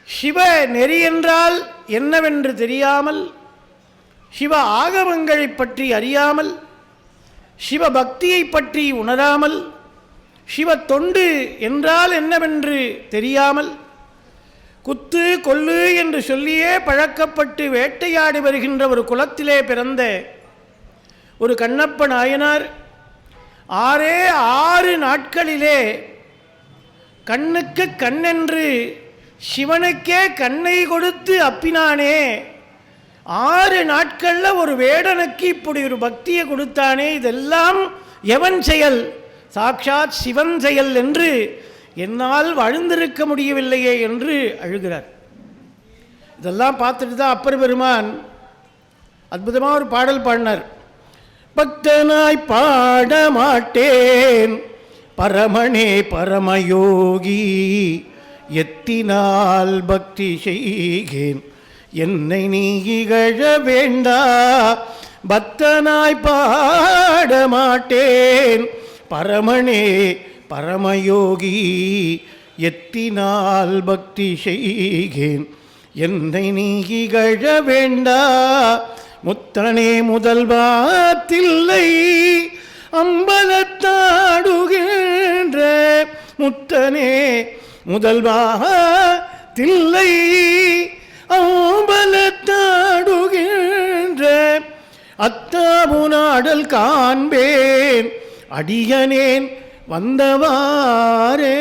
சிவ நெறி என்றால் என்னவென்று தெரியாமல், சிவ ஆகமங்களை பற்றி அறியாமல், சிவ பக்தியை பற்றி உணராமல், சிவ தொண்டு என்றால் என்னவென்று தெரியாமல், குத்து கொல்லு என்று சொல்லியே பழக்கப்பட்டு வேட்டையாடி வருகின்ற ஒரு குலத்திலே பிறந்த ஒரு கண்ணப்ப நாயனார் 6 நாட்களிலே கண்ணுக்கு கண்ணென்று சிவனுக்கே கண்ணை கொடுத்து அப்பினானே, 6 நாட்களில் ஒரு வேடனுக்கு இப்படி ஒரு பக்தியை கொடுத்தானே, இதெல்லாம் எவன் செயல்? சாட்சாத் சிவன் செயல் என்று என்னால் வாழ்ந்திருக்க முடியவில்லையே என்று அழுகிறார். இதெல்லாம் பார்த்துட்டு தான் அப்பர் பெருமான் அற்புதமாக ஒரு பாடல் பாடினார். பக்தனாய் பாட மாட்டேன் பரமனே பரமயோகி, எத்தினால் பக்தி செய்கேன் என்னை நீ இகழ வேண்டா. பக்தனாய் பாட மாட்டேன் பரமனே பரமயோகி, எத்தினால் பக்தி செய்கேன் என்னை நீ இகழ வேண்டா. முத்தனே முதல்வா தில்லை அம்பலத்தாடுகின்ற, முத்தனே முதல்வா தில்லை அம்பலத்தாடுகின்ற, அத்தாமுனாடல் காண்பேன் அடியனேன் வந்தவாரே.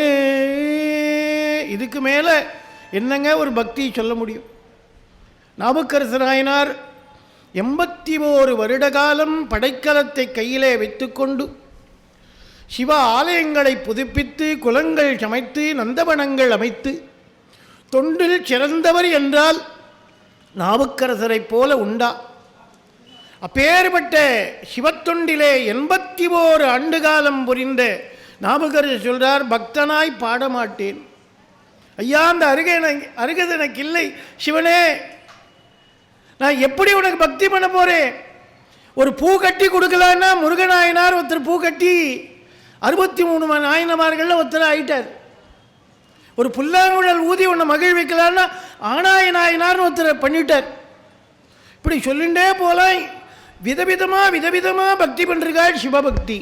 இதுக்கு மேலே என்னங்க ஒரு பக்தி சொல்ல முடியும்? நாவுக்கரசர் நாயனார் 81 வருட காலம் படைக்கலத்தை கையிலே வைத்துக்கொண்டு சிவ ஆலயங்களை புதுப்பித்து, குலங்கள் சமைத்து, நந்தவனங்கள் அமைத்து, தொண்டில் சிறந்தவர் என்றால் நாவுக்கரசரை போல உண்டா? அப்பேற்பட்ட சிவத்தொண்டிலே 81 ஆண்டு காலம் புரிந்த நாவுக்கரசர் சொல்றார், பக்தனாய் பாடமாட்டேன். ஐயா, அந்த அருகது எனக்கு இல்லை சிவனே, நான் எப்படி உனக்கு பக்தி பண்ண போறேன்? ஒரு பூ கட்டி கொடுக்கலான்னா முருகநாயனார் ஒருத்தர் பூ கட்டி 63 நாயனமார்கள் ஒருத்தர் ஆயிட்டார். ஒரு புல்லாங்குழல் ஊதி உன்னை மகிழ் வைக்கலான்னா ஆனாய நாயனார்னு ஒருத்தர் பண்ணிட்டார். இப்படி சொல்லிண்டே போலாம். விதவிதமாக பக்தி பண்ணுறாள் சிவபக்தி.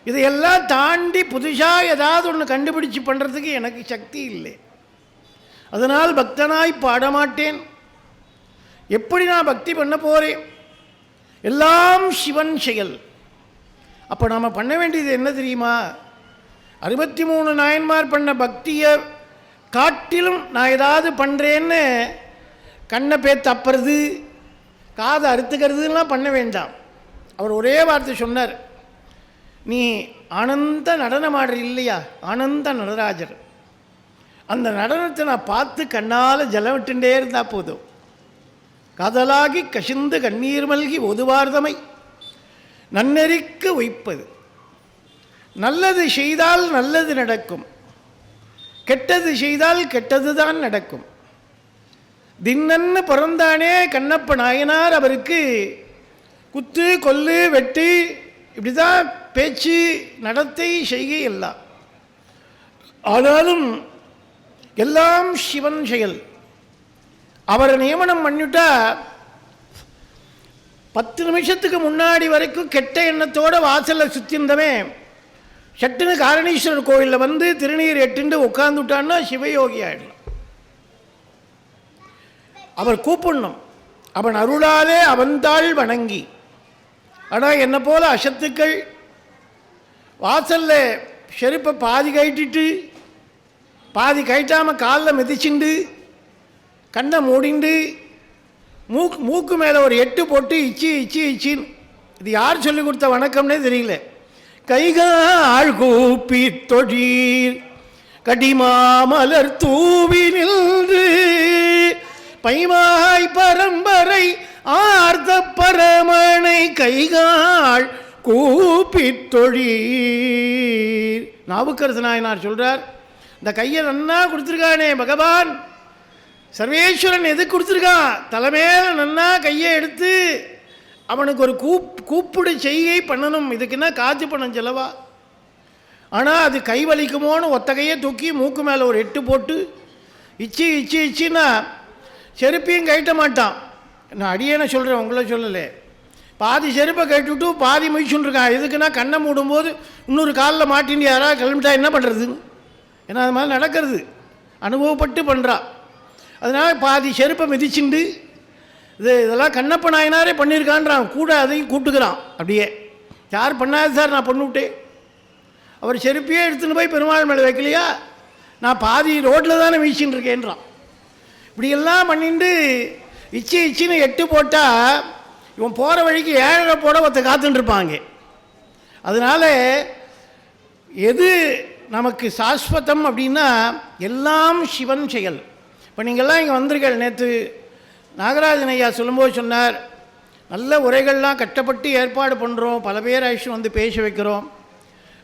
இதையெல்லாம் தாண்டி புதுசாக ஏதாவது ஒன்று கண்டுபிடிச்சு பண்ணுறதுக்கு எனக்கு சக்தி இல்லை. அதனால் பக்தனாய் பாடமாட்டேன். எப்படி நான் பக்தி பண்ண போகிறேன்? எல்லாம் சிவன் செயல். அப்போ நாம் பண்ண வேண்டியது என்ன தெரியுமா? 63 நாயன்மார் பண்ண பக்தியை காட்டிலும் நான் ஏதாவது பண்ணுறேன்னு கண்ணை பேத்து அப்புறது, காதை அறுத்துக்கிறதுலாம் பண்ண வேண்டாம். அவர் ஒரே வார்த்தை சொன்னார், நீ ஆனந்த நடனம் ஆடுற இல்லையா, ஆனந்த நடராஜர், அந்த நடனத்தை நான் பார்த்து கண்ணால் ஜலம் விட்டுண்டே இருந்தால் போதும். காதலாகி கசிந்து கண்ணீர் மல்கி ஒதுவார்தமை நன்னெறிக்கு வைப்பது. நல்லது செய்தால் நல்லது நடக்கும், கெட்டது செய்தால் கெட்டது தான் நடக்கும். தின்னன்னு பிறந்தானே கண்ணப்ப நாயனார், அவருக்கு குத்து கொல்லு வெட்டு இப்படி தான் பேச்சு நடத்தை செய்கை எல்லாம். ஆனாலும் எல்லாம் சிவன் செயல். அவரை நியமனம் பண்ணிவிட்டா 10 நிமிஷத்துக்கு முன்னாடி வரைக்கும் கெட்ட எண்ணத்தோடு வாசலில் சுற்றிருந்தவே சட்டுன்னு காரணீஸ்வரர் கோயிலில் வந்து திருநீர் எட்டுண்டு உட்கார்ந்துட்டான்னா சிவயோகி ஆயிடலாம். அவர் கூப்பிடணும், அவன் அருளாலே அவன்தாள் வணங்கி. ஆனால் என்னை போல அசத்துக்கள் வாசலில் செருப்பை பாதி கட்டிட்டு பாதி கட்டாமல் காலில் மிதிச்சுண்டு கண்ணை மூடிண்டு மூக்கு மேலே ஒரு 8 போட்டு இச்சின்னு, இது யார் சொல்லிக் கொடுத்த வணக்கம்னே தெரியல. கைகால் கூப்பி தொழீர் கடிமாமலர் தூவி நின்று பைமாய் பரம்பரை ஆர்த்த பரமனை கைகால் கூப்பி தொழீர். நாவுக்கரசு நாயனார் சொல்றார், இந்த கையை நன்னா கொடுத்துருக்கானே பகவான் சர்வேஸ்வரன், எது கொடுத்துருக்கான்? தலைமையில நன்னா கையை எடுத்து அவனுக்கு ஒரு கூப்பிடு செய்கை பண்ணணும். இதுக்குன்னா காசு பணம் செலவா? ஆனால் அது கை வலிக்குமோன்னு ஒத்த கையை தூக்கி மூக்கு மேலே ஒரு எட்டு போட்டு இச்சின்னா செருப்பையும் கட்ட மாட்டான். நான் அடியேன சொல்கிறேன், உங்களை சொல்லலை. பாதி செருப்பை கட்டுவிட்டு பாதி முயற்சின்னு இருக்கான். எதுக்குன்னா கண்ணை மூடும்போது இன்னொரு காலில் மாட்டின்னு யாராவது கிளம்பிட்டா என்ன பண்ணுறது? ஏன்னா அது மாதிரி நடக்கிறது, அனுபவப்பட்டு பண்ணுறான். அதனால் பாதி செருப்பை மிதிச்சுண்டு இதெல்லாம் கண்ணப்ப நாயனாரே பண்ணியிருக்கான்றான். கூட அதையும் கூப்பிட்டுக்கிறான். அப்படியே யார் பண்ணாது சார், நான் பண்ணிவிட்டேன். அவர் செருப்பையே எடுத்துன்னு போய் பெருமாள் மேலே வைக்கலையா, நான் பாதி ரோட்டில் தானே வீசின்னு இருக்கேன்றான். இப்படியெல்லாம் பண்ணிட்டு இச்சின்னு எட்டு போட்டால் இவன் போகிற வழிக்கு 7 போட ஒருத்த காத்துட்டுருப்பாங்க. அதனால் எது நமக்கு சாஸ்வதம் அப்படின்னா எல்லாம் சிவன் செயல். இப்போ நீங்கள்லாம் இங்கே வந்திருக்கீர்கள். நேற்று நாகராஜன் ஐயா சொல்லும்போது சொன்னார், நல்ல உரைகள்லாம் கட்டப்பட்டு ஏற்பாடு பண்ணுறோம், பல பேர் ஆயிடுச்சு வந்து பேச வைக்கிறோம்,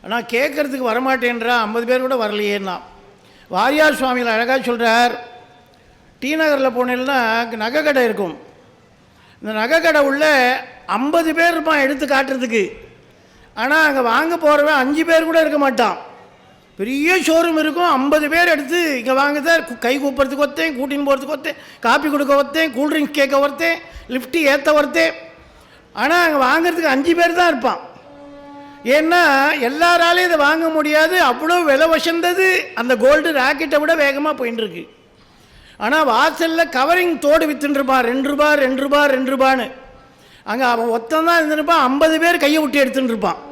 ஆனால் கேட்குறதுக்கு வரமாட்டேன்றா, 50 பேர் கூட வரலையேன்னா. வாரியார் சுவாமிகள் அழகாக சொல்கிறார், டி நகரில் போனேன்னா நகை கடை இருக்கும். இந்த நகை கடை உள்ள 50 பேர் இருப்பான் எடுத்து காட்டுறதுக்கு. ஆனால் அங்கே வாங்க போகிறவன் 5 பேர் கூட இருக்க மாட்டான். பெரிய ஷோரூம் இருக்கும், 50 பேர் எடுத்து இங்கே வாங்க சார், கை கூப்பிட்றதுக்கு ஒருத்தேன், கூட்டின்னு போகிறதுக்கு ஒருத்தேன், காப்பி கொடுக்க ஒருத்தேன், கூல்ட்ரிங்க்ஸ் கேட்க ஒருத்தேன், லிஃப்ட்டு ஏற்ற ஒருத்தேன். ஆனால் அங்கே வாங்கிறதுக்கு 5 பேர் தான் இருப்பான். ஏன்னா எல்லாராலையும் இதை வாங்க முடியாது, அவ்வளோ விலை வசந்தது. அந்த கோல்டு ராக்கெட்டை விட வேகமாக போயின்னு. ஆனால் வாசலில் கவரிங் தோடு விற்றுருப்பான், 2 ரூபா 2 ரூபா 2 ரூபான்னு. அங்கே அவன் ஒத்தந்தான் இருந்துருப்பான், 50 பேர் கையை விட்டு எடுத்துன்னு இருப்பான்.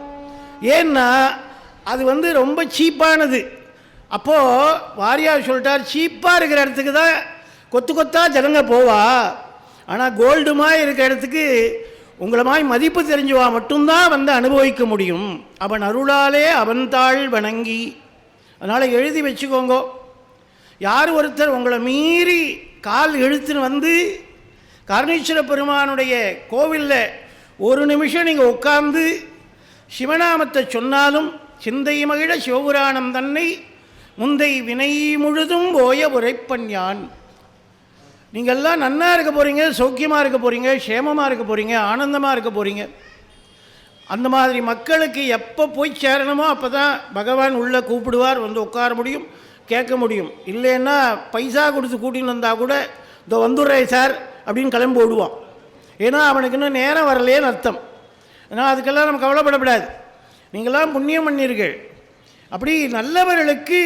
ஏன்னா அது வந்து ரொம்ப சீப்பானது. அப்போது வாரியார் சொல்லிட்டார், சீப்பாக இருக்கிற இடத்துக்கு தான் கொத்து கொத்தாக ஜனங்க போவா, ஆனால் கோல்டுமாய் இருக்கிற இடத்துக்கு உங்களை மாதிரி மதிப்பு தெரிஞ்சுவா மட்டும்தான் வந்து அனுபவிக்க முடியும். அவன் அருளாலே அவன் தாள் வணங்கி. அதனால் எழுதி வச்சுக்கோங்க, யார் ஒருத்தர் உங்களை மீறி கால் இழுத்துன்னு வந்து கருணீஸ்வர பெருமானுடைய கோவிலில் ஒரு நிமிஷம் நீங்கள் உட்கார்ந்து சிவநாமத்தை சொன்னாலும் சிந்தை மகிழ சிவபுராணம் தன்னை முந்தை வினை முழுதும் போய உரைப்பன் யான். நீங்கள்லாம் நன்னா இருக்க போகிறீங்க, சௌக்கியமாக இருக்க போகிறீங்க, க்ஷேமமாக இருக்க போகிறீங்க, ஆனந்தமாக இருக்க போகிறீங்க. அந்த மாதிரி மக்களுக்கு எப்போ போய் சேரணுமோ அப்போ தான் பகவான் உள்ளே கூப்பிடுவார், வந்து உட்கார முடியும், கேட்க முடியும். இல்லைன்னா பைசா கொடுத்து கூட்டின்னு வந்தால் கூட இதோ வந்துடுறேன் சார் அப்படின்னு கிளம்பி ஓடுவான். ஏன்னா அவனுக்கு இன்னும் நேரம் வரலையேன்னு அர்த்தம். ஆனால் அதுக்கெல்லாம் நம்ம கவலைப்படக்கூடாது. நீங்களாம் புண்ணியம் பண்ணீர்கள். அப்படி நல்லவர்களுக்கு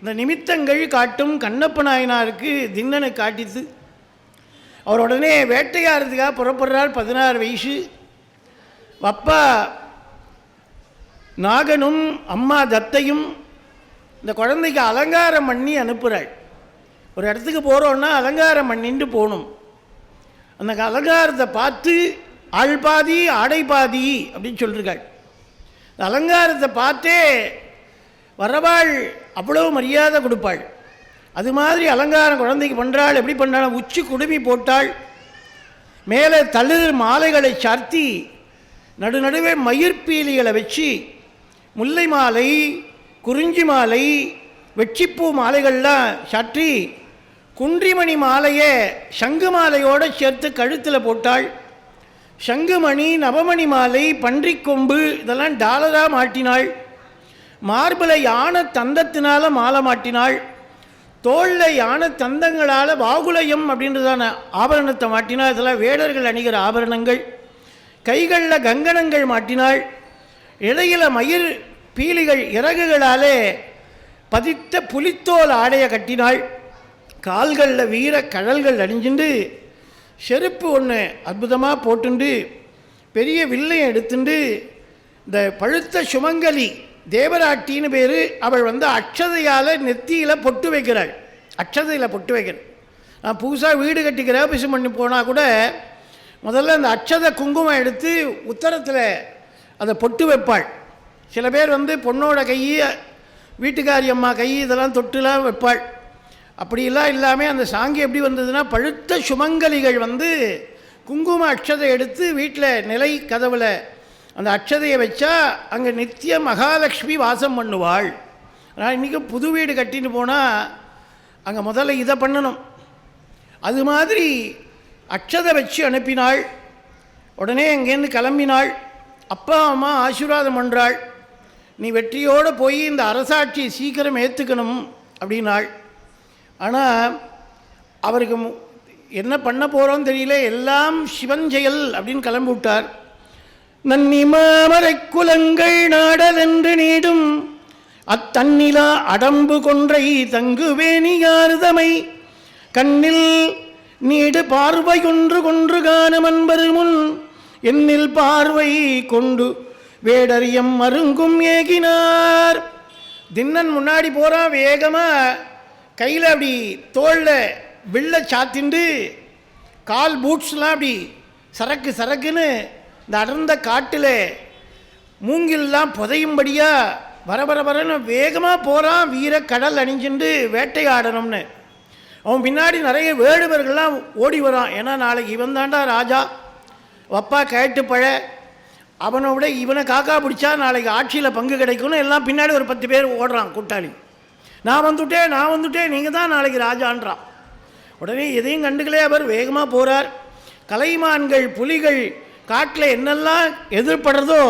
இந்த நிமித்தங்கள் காட்டும் கண்ணப்ப நாயனாருக்கு திண்ணனை காட்டித்து அவர் உடனே வேட்டையாடுறதுக்காக புறப்படுறார். 16 வயசு. அப்பா நாகனும் அம்மா தத்தையும் இந்த குழந்தைக்கு அலங்காரம் பண்ணி அனுப்புகிறாள். ஒரு இடத்துக்கு போகிறோன்னா அலங்காரம் பண்ணிட்டு போகணும். அந்த அலங்காரத்தை பார்த்து ஆள் பாதி ஆடை பாதி அப்படின்னு சொல்லியிருக்காள். இந்த அலங்காரத்தை பார்த்தே வரவாள் அவ்வளோ மரியாதை கொடுப்பாள். அது மாதிரி அலங்காரம் குழந்தைக்கு பண்ணுறாள். எப்படி பண்ணுறாள்? உச்சி குடுமி போட்டாள், மேலே தளிர் மாலைகளை சார்த்தி நடுநடுவே மயிர்பீலிகளை வச்சு முல்லை மாலை, குறிஞ்சி மாலை, வெற்றிப்பூ மாலைகள்லாம் சாற்றி குன்றிமணி மாலையை சங்கு மாலையோடு சேர்த்து கழுத்தில் போட்டாள். சங்குமணி, நவமணி மாலை, பன்றிக்கொம்பு இதெல்லாம் டாலராக மாட்டினாள். மார்பில் யானை தந்தத்தினால மாலை மாட்டினாள். தோளில் யானை தந்தங்களால் வாகுலயம் அப்படின்றதான ஆபரணத்தை மாட்டினாள். இதெல்லாம் வேடர்கள் அணிகிற ஆபரணங்கள். கைகளில் கங்கணங்கள் மாட்டினாள். இடையில் மயிர் பீலிகள் இறகுகளாலே பதித்த புலித்தோல் ஆடையை கட்டினாள். கால்களில் வீர கழல்கள் அணிஞ்சுண்டு செருப்பு ஒன்று அற்புதமாக போட்டுண்டு பெரிய வில்லையை எடுத்துண்டு இந்த பழுத்த சுமங்கலி தேவராட்டின்னு பேர். அவள் வந்து அக்ஷதையால் நெத்தியில் பொட்டு வைக்கிறாள். அக்ஷதையில் பொட்டு வைக்கிறாள். நான் புதுசாக வீடு கட்டிக்கிற பிசு பண்ணி போனால் கூட முதல்ல அந்த அக்ஷதை குங்குமம் எடுத்து உத்தரத்தில் அதை பொட்டு வைப்பாள். சில பேர் வந்து பொண்ணோட கை, வீட்டுக்காரி அம்மா கை இதெல்லாம் தொட்டுலாம் வைப்பாள். அப்படிலாம் இல்லாமல் அந்த சாங்கி எப்படி வந்ததுன்னா, பழுத்த சுமங்கலிகள் வந்து குங்கும அக்ஷதை எடுத்து வீட்டில் நிலை கதவில் அந்த அக்ஷதையை வச்சா அங்கே நித்திய மகாலட்சுமி வாசம் பண்ணுவாள் நான் இன்றைக்கி புது வீடு கட்டின்னு போனால் அங்கே முதல்ல இதை பண்ணணும். அது மாதிரி அக்ஷதை வச்சு அனுப்பினாள். உடனே அங்கேருந்து கிளம்பினாள். அப்பா அம்மா ஆசீர்வாதம் பண்ணுறாள். நீ வெற்றியோடு போய் இந்த அரசாட்சியை சீக்கிரம் ஏற்றுக்கணும் அப்படின்னாள். ஆனால் அவருக்கு என்ன பண்ண போகிறோன்னு தெரியல. எல்லாம் சிவன் செயல் அப்படின்னு கிளம்பி விட்டார். நன்னி மாமரை குலங்கள் நாடலென்று நீடும் அத்தன்னிலா அடம்பு கொன்றை தங்குவேணியார்தமை கண்ணில் நீடு பார்வை ஒன்று கொன்று காணும் அன்பரு முன் என்னில் பார்வை கொண்டு வேடரியம் மருங்கும் ஏகினார். தின்னன் முன்னாடி போகிறான். வேகமாக கையில் அப்படி தோளில் வில்ல சாத்திண்டு கால் பூட்ஸ்லாம் அப்படி சரக்கு சரக்குன்னு இந்த அடர்ந்த காட்டில் மூங்கில்லாம் புதையும்படியாக வரன்னு வேகமாக போகிறான். வீர கடல் அணிஞ்சுண்டு வேட்டையாடணும்னு. அவன் பின்னாடி நிறைய வேடுவர்கள்லாம் ஓடி வரான். ஏன்னா நாளைக்கு இவன் தாண்டா ராஜா, அப்பா கேட்டு பழ, அவனை விட இவனை காக்கா பிடிச்சா நாளைக்கு ஆட்சியில் பங்கு கிடைக்கும்னு எல்லாம் பின்னாடி ஒரு 10 பேர் ஓடுறான் கூட்டாளி. நான் வந்துட்டேன் நீங்கள் தான் நாளைக்கு ராஜான்றான். உடனே எதையும் கண்டுகளே அவர் வேகமாக போகிறார். கலைமான்கள் புலிகள் காட்டில் என்னெல்லாம் எதிர்படுறதோ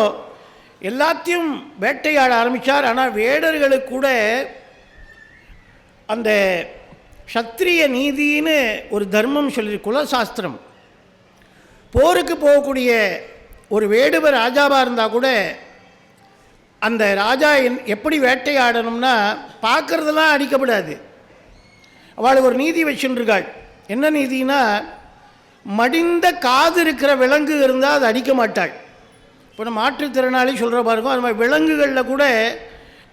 எல்லாத்தையும் வேட்டையாட ஆரம்பித்தார். ஆனால் வேடர்களுக்கு கூட அந்த சத்திரிய நீதின்னு ஒரு தர்மம் சொல்லி குலசாஸ்திரம். போருக்கு போகக்கூடிய ஒரு வேடுவர் ராஜாவாக இருந்தால் கூட அந்த ராஜா எப்படி வேட்டையாடணும்னா பார்க்குறதெல்லாம் அடிக்கப்படாது. அவளுக்கு ஒரு நீதி வச்சுருக்காள். என்ன நீதினா, மடிந்த காது இருக்கிற விலங்கு இருந்தால் அதை அடிக்க மாட்டாள். இப்போ நம்ம மாற்றுத்திறனாளி சொல்கிற பாருங்க, அது மாதிரி விலங்குகளில் கூட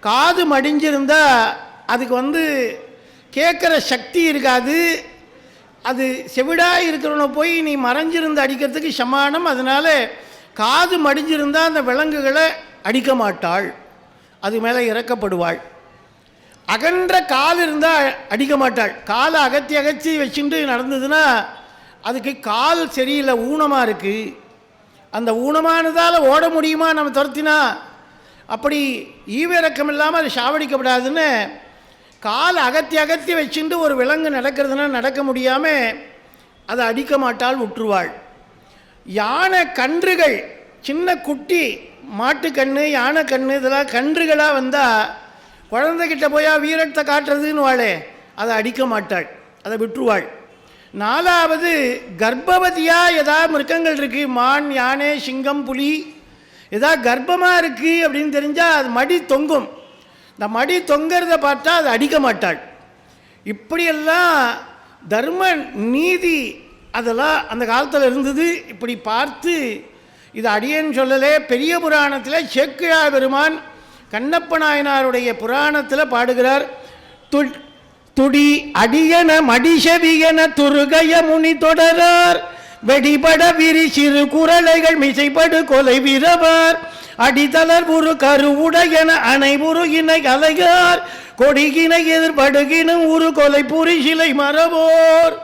காது மடிஞ்சிருந்தால் அதுக்கு கேட்குற சக்தி இருக்காது. அது செவிடாக இருக்கிறவனை போய் நீ மறைஞ்சிருந்து அடிக்கிறதுக்கு சமானம். அதனால் காது மடிஞ்சிருந்தால் அந்த விலங்குகளை அடிக்க மாட்டாள், அது மேலே இறக்கப்படுவாள். அகன்ற கால் இருந்தால் அடிக்க மாட்டாள். காலை அகத்தி வச்சுட்டு நடந்ததுன்னா அதுக்கு கால் சரியில்லை, ஊனமாக இருக்குது. அந்த ஊனமானதால் ஓட முடியுமா நம்ம துரத்தினா? அப்படி ஈவிரக்கம் இல்லாமல் அது சாவடிக்கப்படாதுன்னு கால் அகத்தி வச்சுட்டு ஒரு விலங்கு நடக்கிறதுனா நடக்க முடியாமல் அதை அடிக்க மாட்டாள், விட்டுருவாள். யானை கன்றுகள், சின்ன குட்டி மாட்டுக்கன்று யானை கன்று இதெல்லாம் கன்றுகளாக வந்தால் குழந்தைகிட்ட போயா வீரத்தை காட்டுறதுன்னு வாழே, அதை அடிக்க மாட்டாள், அதை விட்டுருவாள். 4வது கர்ப்பவதியாக ஏதாவது மிருகங்கள் இருக்குது, மான் யானை சிங்கம் புலி ஏதாவது கர்ப்பமாக இருக்குது அப்படின்னு தெரிஞ்சால் அது மடி தொங்கும். இந்த மடி தொங்கிறத பார்த்தா அதை அடிக்க மாட்டாள். இப்படியெல்லாம் தர்ம நீதி அதெல்லாம் அந்த காலத்தில் இருந்தது. இப்படி பார்த்து இது அடியேன்னு சொல்லலே, பெரிய புராணத்தில் சேக்கிழார் பெருமான் கண்ணப்ப நாயனாருடைய புராணத்தில் பாடுகிறார். துடி அடியன மடிசவியன துருகய முனி தொடரார் வெடிபட விரி சிறு குரலைகள் மிசைப்படு கொலை விரவார் அடித்தளர் உரு கருவுடையன அனைவுரு இணை அலைகார் கொடிகினை எதிர்படுகினும் உரு கொலை புரி சிலை மரவோர்.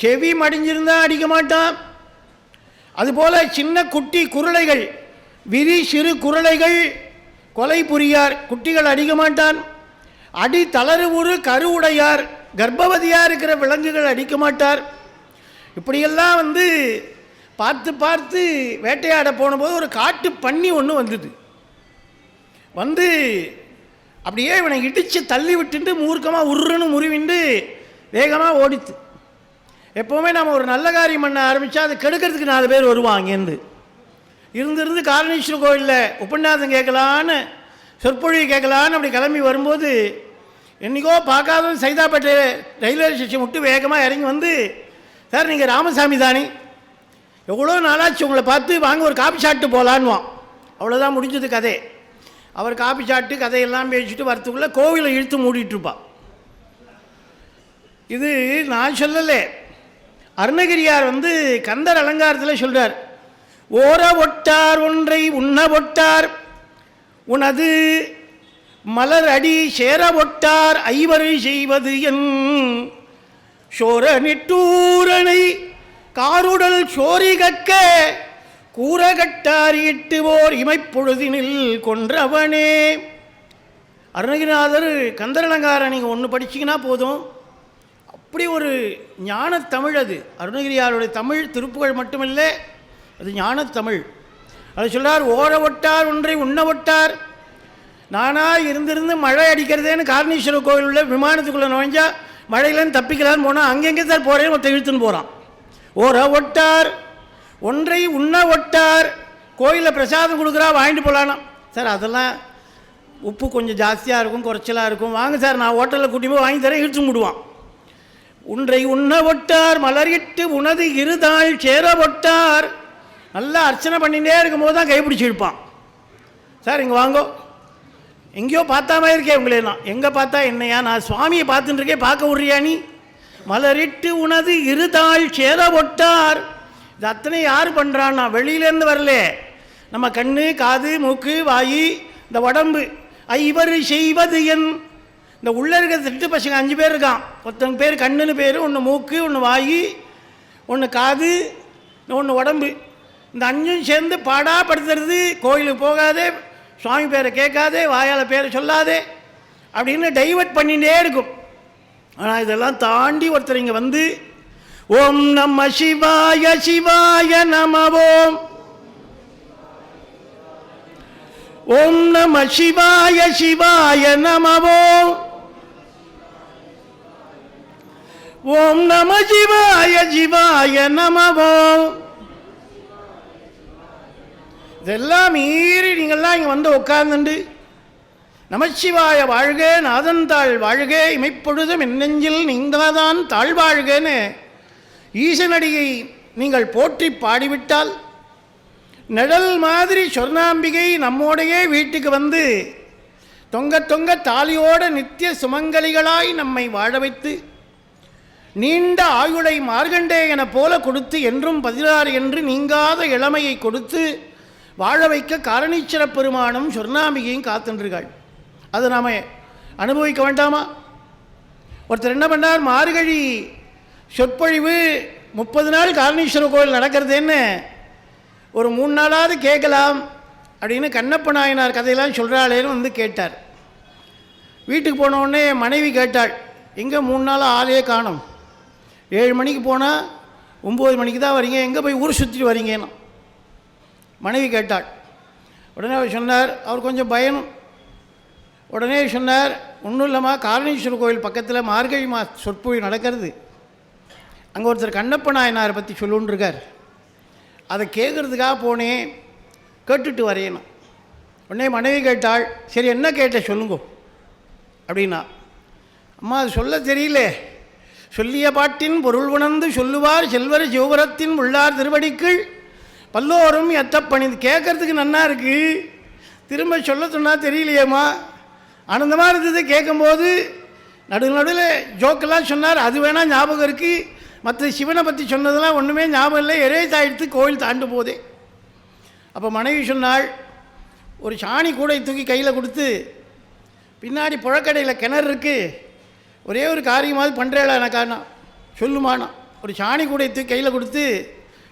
செவி மடிஞ்சிருந்தா அடிக்க மாட்டான். அதுபோல சின்ன குட்டி குரலைகள், விரி சிறு குரலைகள் கொலை புரியார், குட்டிகள் அடிக்க மாட்டான். அடி தளறு உரு கருவுடையார், கர்ப்பவதியாக இருக்கிற விலங்குகள் அடிக்க மாட்டார். இப்படியெல்லாம் பார்த்து பார்த்து வேட்டையாட போனபோது ஒரு காட்டு பன்னி ஒன்று வந்தது. அப்படியே இவனை இடித்து தள்ளி விட்டுட்டு மூர்க்கமாக உருன்னு முறிவிண்டு வேகமாக ஓடித்து. எப்போவுமே நம்ம ஒரு நல்ல காரியம் பண்ண ஆரம்பித்தா அதை கெடுக்கிறதுக்கு 4 பேர் வருவாங்க. இருந்து காரணீஸ்வரர் கோயிலில் உபன்யாசம் கேட்கலான்னு சொற்பொழிவு கேட்கலான்னு அப்படி கிளம்பி வரும்போது என்றைக்கோ பார்க்காத சைதாப்பேட்டை ரயில்வே ஸ்டேஷன் விட்டு வேகமாக இறங்கி சார் நீங்கள் ராமசாமி தானே, எவ்வளோ நாளாச்சு உங்களை பார்த்து, வாங்க ஒரு காபி சாப்பிட்டு போகலான்வான். அவ்வளோதான் முடிஞ்சது கதை. அவர் காபி சாப்பிட்டு கதையெல்லாம் பேசிட்டு வரத்துக்குள்ளே கோவிலை இழுத்து மூடிட்டுருப்பான். இது நான் சொல்லலை, அருணகிரியார் கந்தர் அலங்காரத்தில் சொல்கிறார். ஓர ஒட்டார் ஒன்றை உண்ண ஒட்டார் உனது மலர் அடி சேர ஒட்டார் ஐவரை செய்வது என் சோர நிட்டூரனை காருடல் சோரிகக்க கூறகட்டார் இட்டுவோர் இமைப்பொழுதினில் கொன்றவனே. அருணகிரிநாதர் கந்தரலங்காரம் நீங்கள் ஒன்று படிச்சிங்கன்னா போதும், அப்படி ஒரு ஞானத்தமிழ் அது. அருணகிரியாருடைய தமிழ் திருப்புகழ் மட்டுமில்லை, அது ஞானத்தமிழ். அது சொல்கிறார், ஓர ஒட்டார் ஒன்றை உண்ண ஒட்டார். நானாக இருந்திருந்து மழை அடிக்கிறதேன்னு காரணீஸ்வரர் கோவில் உள்ள விமானத்துக்குள்ளே நுழைஞ்சா மழையிலேருந்து தப்பிக்கலான்னு போனால் அங்கெங்கே சார் போகிறேன்னு ஒருத்தர் இழுத்துன்னு போகிறான். ஓர ஒட்டார் ஒன்றை உண்ண ஒட்டார். கோயிலில் பிரசாதம் கொடுக்குறா, வாங்கிட்டு போகலான்னா, சார் அதெல்லாம் உப்பு கொஞ்சம் ஜாஸ்தியாக இருக்கும், குறைச்சலாக இருக்கும், வாங்க சார் நான் ஹோட்டலில் கூட்டி போய் வாங்கி தரேன், இழுத்து விடுவான். ஒன்றை உண்ண ஒட்டார் மலரிட்டு உனது இருதாள் சேர ஒட்டார். நல்லா அர்ச்சனை பண்ணிகிட்டே இருக்கும்போது தான் கைப்பிடிச்சி இழுப்பான். சார் இங்கே வாங்கோ, எங்கேயோ பார்த்தாம இருக்கேன் உங்களே, நான் எங்கே பார்த்தா என்னையா, நான் சுவாமியை பார்த்துட்டு இருக்கேன், பார்க்க விட்றியா நீ? மலரிட்டு உனது இருதாள் சேர ஒட்டார். இது அத்தனை யார் பண்ணுறான்னா வெளியிலேருந்து வரல, நம்ம கண்ணு காது மூக்கு வாயி இந்த உடம்பு ஐவர் செய்வது என். இந்த உள்ளே இருக்கிற திட்டு பசங்க 5 பேர் இருக்கான். ஒருத்தங்க பேர் கண்ணுன்னு பேர், ஒன்று மூக்கு, ஒன்று வாயி, ஒன்று காது, ஒன்று உடம்பு. இந்த 5ம் சேர்ந்து பாடாப்படுத்துறது. கோயிலுக்கு போகாதே, சுவாமி பேரை கேட்காதே, வாயால் பேரை சொல்லாதே அப்படின்னு டைவர்ட் பண்ணிகிட்டே இருக்கும். ஆனால் இதெல்லாம் தாண்டி ஒருத்தர் இங்கே வந்து ஓம் நம சிவாய சிவாய நமவோம், ஓம் நம சிவாய சிவாய நமவோம், ஓம் நம சிவாய சிவாய நமவோம். இதெல்லாம் மீறி நீங்கள்லாம் இங்கே வந்து உட்கார்ந்துண்டு நமச்சிவாய வாழ்க நாதன் தாழ் வாழ்க இமைப்பொழுதும் என்னெஞ்சில் நீங்காதான் தாழ்வாழ்கன்னு ஈசனடியை நீங்கள் போற்றி பாடிவிட்டால், நிழல் மாதிரி சொர்ணாம்பிகை நம்மோடையே வீட்டுக்கு வந்து தொங்க தொங்க தாலியோட நித்திய சுமங்கலிகளாய் நம்மை வாழ வைத்து நீண்ட ஆயுளை மார்கண்டேயன போல கொடுத்து என்றும் 16 என்று நீங்காத இளமையை கொடுத்து வாழ வைக்க காரணீச்சர பெருமானும் சொர்ணாம்பிகையும் காத்துன்றிருக்காள். அதை நாம் அனுபவிக்க வேண்டாமா? ஒருத்தர் என்ன பண்ணார், மார்கழி சொற்பொழிவு 30 நாள் காரணீஸ்வர கோயில் நடக்கிறது, என்ன ஒரு 3 நாளாவது கேட்கலாம் அப்படின்னு கண்ணப்ப நாயனார் கதையெல்லாம் சொல்கிறாளேன்னு வந்து கேட்டார். வீட்டுக்கு போனவுடனே மனைவி கேட்டாள், எங்கே 3 நாள் ஆளே காணும், 7 மணிக்கு போனால் 9 மணிக்கு தான் வரீங்க, எங்கே போய் ஊர் சுற்றிட்டு வரீங்கன்னா மனைவி கேட்டாள். உடனே அவர் சொன்னார், அவர் கொஞ்சம் பயனும். உடனே சொன்னார், ஒன்றும் இல்லைம்மா, காரணீஸ்வர கோயில் பக்கத்தில் மார்கழி சொற்பொழிவு நடக்கிறது, அங்கே ஒருத்தர் கண்ணப்ப நாயனாரை பற்றி சொல்லுன்னு இருக்கார், அதை கேட்குறதுக்காக போனேன், கேட்டுட்டு வரையணும். உடனே மனைவி கேட்டாள், சரி என்ன கேட்ட சொல்லுங்க அப்படின்னா. அம்மா அது சொல்ல தெரியல, சொல்லிய பாட்டின் பொருள் உணர்ந்து சொல்லுவார் செல்வர் சிவபுரத்தின் உள்ளார் திருவடிக்குள் பல்லோரும் எத்தப்பணி. கேட்குறதுக்கு நன்னா இருக்குது, திரும்ப சொல்ல சொன்னால் தெரியலையேம்மா. ஆனந்தமாக இருந்தது கேட்கும்போது. நடுவில் ஜோக்கெல்லாம் சொன்னார், அது வேணால் ஞாபகம் இருக்குது, மற்ற சிவனை பற்றி சொன்னதெல்லாம் ஒன்றுமே ஞாபகம் இல்லை, எரேஸ் ஆகிடுத்து கோயில் தாண்டு போதே. அப்போ மனைவி சொன்னாள், ஒரு சாணி கூடை தூக்கி கையில் கொடுத்து, பின்னாடி புழக்கடையில் கிணறு இருக்குது, ஒரே ஒரு காரியமாவது பண்ணுறேடா எனக்கானா சொல்லுமானா. ஒரு சாணி கூடை தூக்கி கையில் கொடுத்து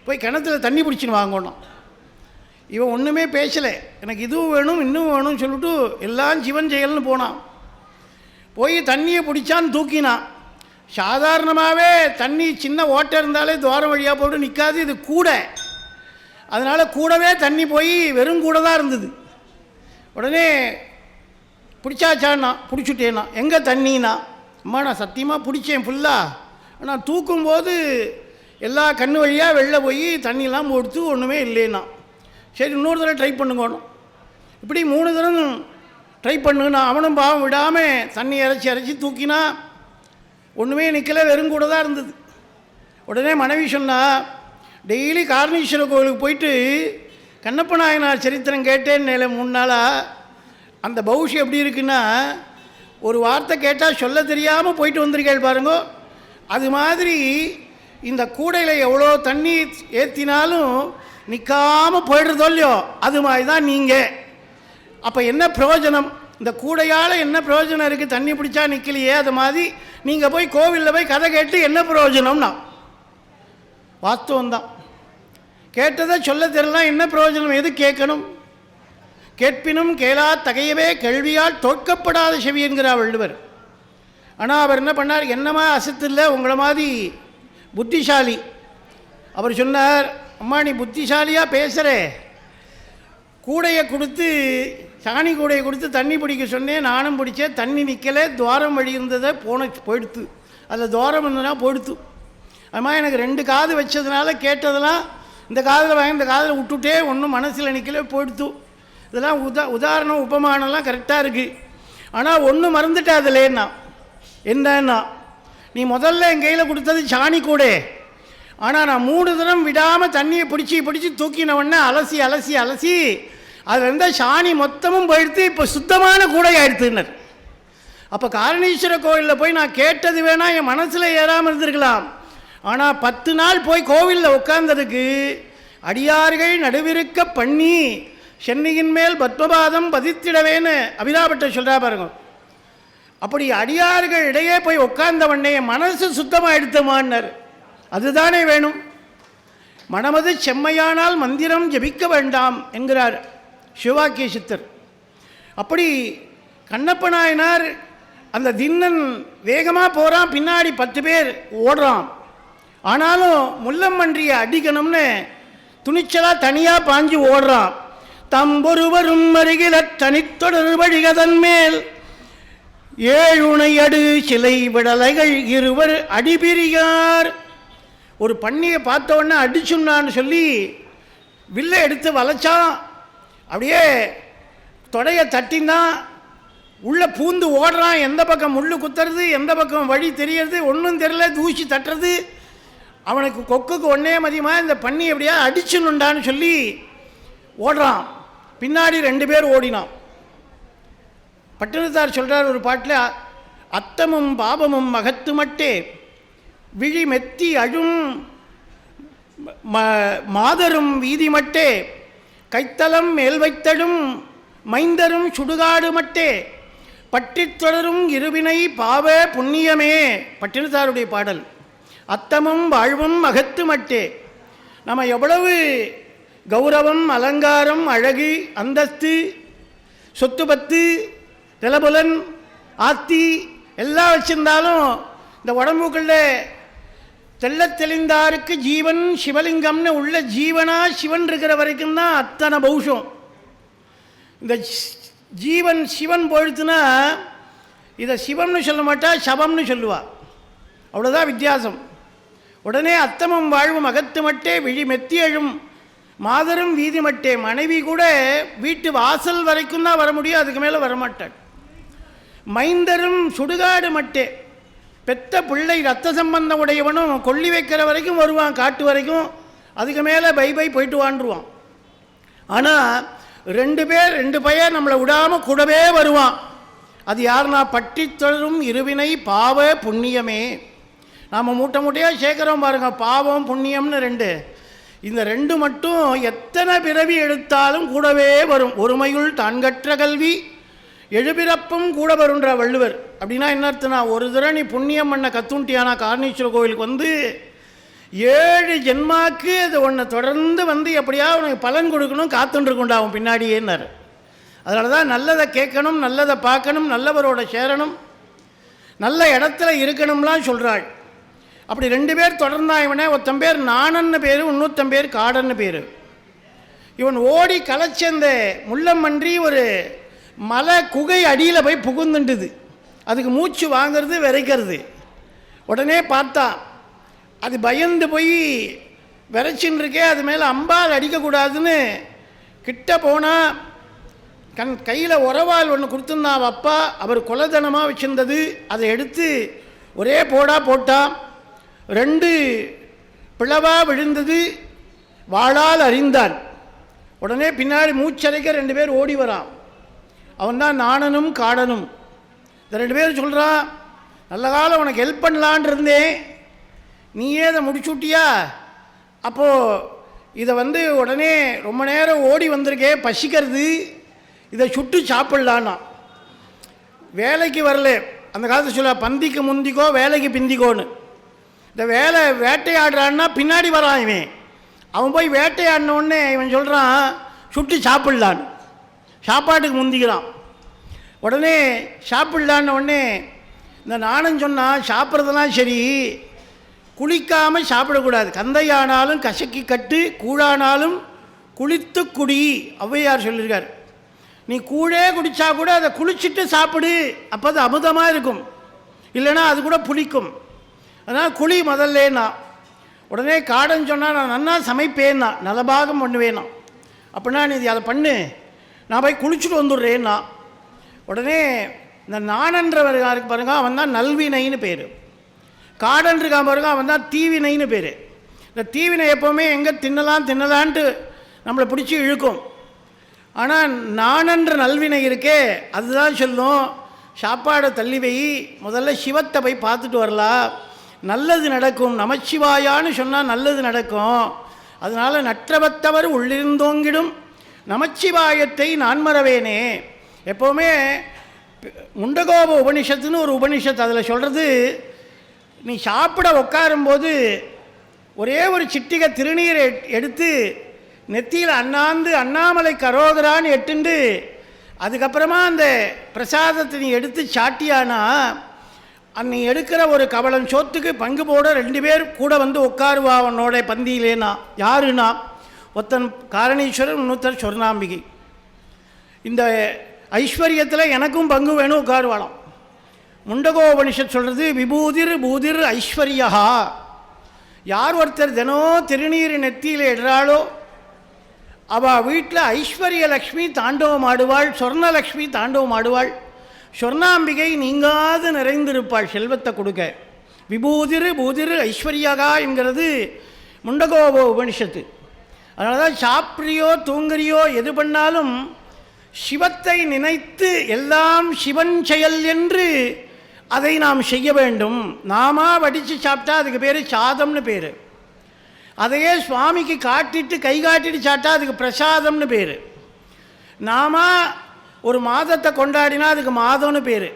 போய் கிணத்துல தண்ணி பிடிச்சின்னு வாங்கணும். இவன் ஒன்றுமே பேசலை, எனக்கு இதுவும் வேணும் இன்னும் வேணும்னு சொல்லிட்டு எல்லாம் சிவன் செயல்னு போனான். போய் தண்ணியை பிடிச்சான்னு தூக்கினான். சாதாரணமாகவே தண்ணி சின்ன ஓட்டை இருந்தாலே துவாரம் வழியாக போட்டு நிற்காது, இது கூடை, அதனால் கூடவே தண்ணி போய் வெறும் கூட தான் இருந்தது. உடனே பிடிச்சாச்சான்னா, பிடிச்சிட்டேன்னா, எங்கே தண்ணினா, அம்மா நான் சத்தியமாக பிடிச்சேன் ஃபுல்லாக, ஆனால் தூக்கும்போது எல்லா கண்ணு வழியாக வெளில போய் தண்ணியெல்லாம் போடுத்து ஒன்றுமே இல்லைன்னா. சரி இன்னொரு தடவை ட்ரை பண்ணுங்கணும். இப்படி 3 தடவை ட்ரை பண்ணுன்னா, அவனும் பாவம் விடாமல் தண்ணி இறைச்சி தூக்கினா ஒன்றுமே நிற்கலை, வெறும் கூட தான் இருந்தது. உடனே மனைவி சொன்னால், டெய்லி காரணீஸ்வர கோவிலுக்கு போயிட்டு கண்ணப்ப நாயனார் சரித்திரம் கேட்டேன்னு 3 நாளாக. அந்த பௌஷி எப்படி இருக்குன்னா, ஒரு வார்த்தை கேட்டால் சொல்ல தெரியாமல் போயிட்டு வந்திருக்கேள் பாருங்க. அது மாதிரி இந்த கூடையில் எவ்வளோ தண்ணி ஏற்றினாலும் நிற்காமல் போய்டுறதோ இல்லையோ, அது மாதிரி தான் நீங்கள். அப்போ என்ன பிரயோஜனம்? இந்த கூடையால் என்ன பிரயோஜனம் இருக்குது? தண்ணி பிடிச்சா நிற்கலையே, அது மாதிரி நீங்கள் போய் கோவிலில் போய் கதை கேட்டு என்ன பிரயோஜனம்னா வாஸ்தவம் தான். கேட்டதை சொல்ல தெரியலாம், என்ன பிரயோஜனம்? எது கேட்கணும்? கேட்பினும் கேளா தகையவே கேள்வியால் தோற்கப்படாத செவி என்கிறார் வள்ளுவர். ஆனால் அவர் என்ன பண்ணார், என்னமா அசத்தில்லை, உங்களை மாதிரி புத்திசாலி. அவர் சொன்னார், அம்மா நீ புத்திசாலியாக பேசுகிற, கூடையை கொடுத்து சாணி கூடையை கொடுத்து தண்ணி பிடிக்க சொன்னேன், நானும் பிடிச்சேன், தண்ணி நிற்கலை, துவாரம் வழி இருந்ததை போயிடுத்து, அதில் துவாரம் இருந்ததுனா போயிடுத்து. அதுமா எனக்கு 2 காது வச்சதுனால கேட்டதெல்லாம் இந்த காதில் வாங்கி இந்த காதில் விட்டுட்டே ஒன்றும் மனசில் நிற்கல போயிடுத்து. இதெல்லாம் உதாரணம் உபமானம்லாம் கரெக்டாக இருக்குது. ஆனால் ஒன்று மறந்துட்டா அதில்னா என்னன்னா, நீ முதல்ல என் கையில் கொடுத்தது சாணி கூடை, ஆனால் நான் 3 தினம் விடாமல் தண்ணியை பிடிச்சி தூக்கினவொடனே அலசி அலசி அலசி அதில் இருந்தால் சாணி மொத்தமும் போயிடுத்து, இப்போ சுத்தமான கூடை ஆயிடுத்துன்னர். அப்போ காரணீஸ்வர கோவிலில் போய் நான் கேட்டது வேணால் என் மனசில் ஏறாமல் இருந்திருக்கலாம். ஆனால் 10 நாள் போய் கோவிலில் உட்கார்ந்ததுக்கு அடியார்கள் நடுவிருக்க பண்ணி சென்னையின் மேல் பத்மபாதம் பதித்திடவேன்னு அபிதாபட்டர் சொல்கிறா பாருங்க. அப்படி அடியார்கள் இடையே போய் உட்கார்ந்தவண்ணே மனசு சுத்தமாக எடுத்தமான்னர். அதுதானே வேணும். மனமது செம்மையானால் மந்திரம் ஜபிக்க வேண்டாம் என்கிறார் சிவாக்கிய சித்தர். அப்படி கண்ணப்ப நாயனார் அந்த தின்னன் வேகமாக போகிறான், பின்னாடி 10 பேர் ஓடுறான். ஆனாலும் முள்ளம்மன்றியை அடிக்கணும்னு துணிச்சலாக தனியாக பாஞ்சு ஓடுறான். தம்பொருவரும் அருகில தனித்தொடர் வழிகதன் மேல் 7 அடு சிலை விடலைகள் 2 அடிபிரியார். ஒரு பண்ணியை பார்த்த உடனே அடிச்சுன்னான்னு சொல்லி வில்லை எடுத்து வளைச்சான். அப்படியே தொடையை தட்டினான், உள்ளே பூந்து ஓடுறான். எந்த பக்கம் முள்ளு குத்துறது, எந்த பக்கம் வழி தெரியறது ஒன்றும் தெரியல, தூசி தட்டுறது. அவனுக்கு கொக்குக்கு ஒன்றே மதியமாக இந்த பண்ணி எப்படியா அடிச்சுன்னுண்டான்னு சொல்லி ஓடுறான். பின்னாடி 2 பேர் ஓடினான். பட்டினத்தார் சொல்கிறார் ஒரு பாட்டில், அத்தமும் பாபமும் மகத்து மட்டே விழி மெத்தி அழும் மாதரும் வீதி மட்டே கைத்தலம் மேல் வைத்தடும் மைந்தரும் சுடுகாடு மட்டே பட்டித் தொடரும் இருவினை பாவ புண்ணியமே. பட்டினத்தாருடைய பாடல். அத்தமும் வாழ்வும் அகத்து மட்டே. நம்ம எவ்வளவு கௌரவம் அலங்காரம் அழகு அந்தஸ்து சொத்து பத்து நிலபுலன் ஆத்தி எல்லாம் வச்சிருந்தாலும் இந்த உடம்புக்குள்ள தெள்ளத் தெளிந்தாருக்கு ஜீவன் சிவலிங்கம்னு உள்ள ஜீவனா சிவன் இருக்கிற வரைக்கும் தான் அத்தனை பௌஷம். இந்த ஜீவன் சிவன் போயிடுத்துனா இதை சிவம்னு சொல்ல மாட்டா, சபம்னு சொல்லுவா. அவ்வளோதான் வித்தியாசம். உடனே அத்தமும் வாழ்வும் அகத்து மட்டே விழி மெத்தி எழும் மாதரும் வீதி மட்டே. மனைவி கூட வீட்டு வாசல் வரைக்கும் தான் வர முடியும், அதுக்கு மேலே வரமாட்டாள். மைந்தரும் சுடுகாடு மட்டே. பெத்த பிள்ளை ரத்த சம்பந்தம் உடையவனும் கொல்லி வைக்கிற வரைக்கும் வருவான், காட்டு வரைக்கும். அதுக்கு மேலே பை போயிட்டு வாண்டுருவான். ஆனால் 2 பேர் 2 பையன் நம்மளை விடாமல் கூடவே வருவான். அது யாருன்னா பட்டித் தொடரும் இருவினை பாவ புண்ணியமே. நாம் மூட்டை மூட்டையாக சேர்க்குறோம் பாருங்கள், பாவம் புண்ணியம்னு 2. இந்த 2 மட்டும் எத்தனை பிறவி எடுத்தாலும் கூடவே வரும். ஒருமையுள் தான்கற்ற கல்வி எழுபிறப்பும் கூட வருன்ற வள்ளுவர். அப்படின்னா என்ன அர்த்தம்னா, ஒரு தடவை நீ புண்ணியம் பண்ண கத்துண்டியானா காரணீஸ்வர கோவிலுக்கு வந்து 7 ஜென்மாக்கு அது ஒன்றை தொடர்ந்து வந்து எப்படியா உனக்கு பலன் கொடுக்கணும் காத்துட்டுருக்குண்டா அவன் பின்னாடியேன்னார். அதனால தான் நல்லதை கேட்கணும், நல்லதை பார்க்கணும், நல்லவரோட சேரணும், நல்ல இடத்துல இருக்கணும்லாம் சொல்கிறாள். அப்படி 2 பேர் தொடர்ந்தான். இவனே ஒருத்தன் பேர் நாணன்னு பேர், இன்னொருத்தன் பேர் காடன்னு பேர். இவன் ஓடி கலைச்சந்த முள்ளம்மன்றி ஒரு மலை குகை அடியில் போய் புகுந்துண்டுது. அதுக்கு மூச்சு வாங்கிறது விரைக்கிறது. உடனே பார்த்தா அது பயந்து போய் விரைச்சின்னு இருக்கே, அது மேலே அம்பால் அடிக்கக்கூடாதுன்னு கிட்ட போனால் கையில் உறவால் ஒன்று கொடுத்துருந்தான் அப்பா. அவர் கொலதனமாக வச்சுருந்தது. அதை எடுத்து ஒரே போட்டான். 2 பிளவாக விழுந்தது. வாளால் அறிந்தான். உடனே பின்னாடி மூச்சரைக்க 2 பேர் ஓடி வரான். அவன் தான் நாணனும் காடனும். இந்த 2 பேர் சொல்கிறான், நல்ல காலம் உனக்கு ஹெல்ப் பண்ணலான் இருந்தேன், நீயே இதை முடிச்சுட்டியா? அப்போது இதை வந்து உடனே ரொம்ப நேரம் ஓடி வந்திருக்கே, பசிக்கிறது, இதை சுட்டு சாப்பிட்லான்னா. வேலைக்கு வரல. அந்த காலத்தில் சொல்ல, பந்திக்கு முந்திக்கோ வேலைக்கு பிந்திக்கோன்னு. இந்த வேட்டையாடுறான்னா பின்னாடி வரான் இவன். அவன் போய் வேட்டையாடின உடனே இவன் சொல்கிறான் சுட்டு சாப்பிட்லான்னு. சாப்பாட்டுக்கு முந்திக்கிறான். உடனே சாப்பிடலான்னு உடனே இந்த நாணம் சொன்னால் சாப்பிட்றதெல்லாம் சரி, குளிக்காமல் சாப்பிடக்கூடாது. கந்தையானாலும் கசக்கி கட்டு, கூழானாலும் குளித்து குடி, ஔவையார் சொல்லியிருக்கார். நீ கூழே குடித்தா கூட அதை குளிச்சுட்டு சாப்பிடு, அப்போ அது அமுதமாக இருக்கும், இல்லைன்னா அது கூட புளிக்கும். அதனால் குழி முதல்லேன்னா. உடனே காடன் சொன்னால் நான் நன்னா சமைப்பேன்னா, நலபாகம் பண்ணுவேன்னா. அப்படின்னா நீ அதை பண்ணு, நான் போய் குளிச்சுட்டு வந்துடுறேன்னா. உடனே இந்த நாணன்றவர் யாருக்கு பாருங்க, அவன் தான் நல்வினைன்னு பேர். காடன் இருக்கான் பாருங்க, அவன் தான் தீவினைன்னு பேர். இந்த தீவினை எப்போவுமே எங்கே தின்னலான்ட்டு நம்மளை பிடிச்சி இழுக்கும். ஆனால் நாணன்ற நல்வினை இருக்கே, அதுதான் சொல்லும் சாப்பாடை தள்ளி வை, முதல்ல சிவத்தை போய் பார்த்துட்டு வரலாம், நல்லது நடக்கும், நமச்சிவாயான்னு சொன்னால் நல்லது நடக்கும். அதனால் நற்றவத்தவர் உள்ளிருந்தோங்கிடும் நமச்சிவாயத்தை நான் மறவேனே. எப்போவுமே முண்டகோப உபனிஷத்துன்னு ஒரு உபனிஷத்து, அதில் சொல்கிறது, நீ சாப்பிட உட்காரும்போது ஒரே ஒரு சிட்டிகை திருநீரை எடுத்து நெத்தியில் அண்ணாந்து அண்ணாமலை கரோகரான்னு எட்டுண்டு அதுக்கப்புறமா அந்த பிரசாதத்தை நீ எடுத்து சாட்டியானா, நீ எடுக்கிற ஒரு கவளம் சோத்துக்கு பங்கு போட 2 பேர் கூட வந்து உட்காருவா உன்னோட பந்தியிலேனா. யாருன்னா, ஒருத்தன் காரணீஸ்வரர், இன்னொருத்தர் சொர்ணாம்பிகை. இந்த ஐஸ்வர்யத்தில் எனக்கும் பங்கு வேணும் உட்காருவாளாம். முண்டகோபனிஷத் சொல்கிறது, விபூதிர் பூதிர் ஐஸ்வர்யா. யார் ஒருத்தர் தினம் திருநீர் நெத்தியில் இடுறாளோ அவள் வீட்டில் ஐஸ்வர்ய லக்ஷ்மி தாண்டவம் ஆடுவாள், சொர்ணலக்ஷ்மி தாண்டவம் ஆடுவாள், சொர்ணாம்பிகை நீங்காது நிறைந்திருப்பாள் செல்வத்தை கொடுக்க. விபூதிர் பூதிர் ஐஸ்வர்யகா என்கிறது முண்டகோப உபனிஷத்து. அதனால தான் சாப்பிட்றியோ தூங்குறியோ எது பண்ணாலும் சிவத்தை நினைத்து எல்லாம் சிவன் செயல் என்று அதை நாம் செய்ய வேண்டும். நாம வடித்து சாப்பிட்டா அதுக்கு பேர் சாதம்னு பேர். அதையே சுவாமிக்கு காட்டிட்டு கை காட்டிட்டு சாப்பிட்டா அதுக்கு பிரசாதம்னு பேர். நாம ஒரு மாதத்தை கொண்டாடினா அதுக்கு மாதம்னு பேர்.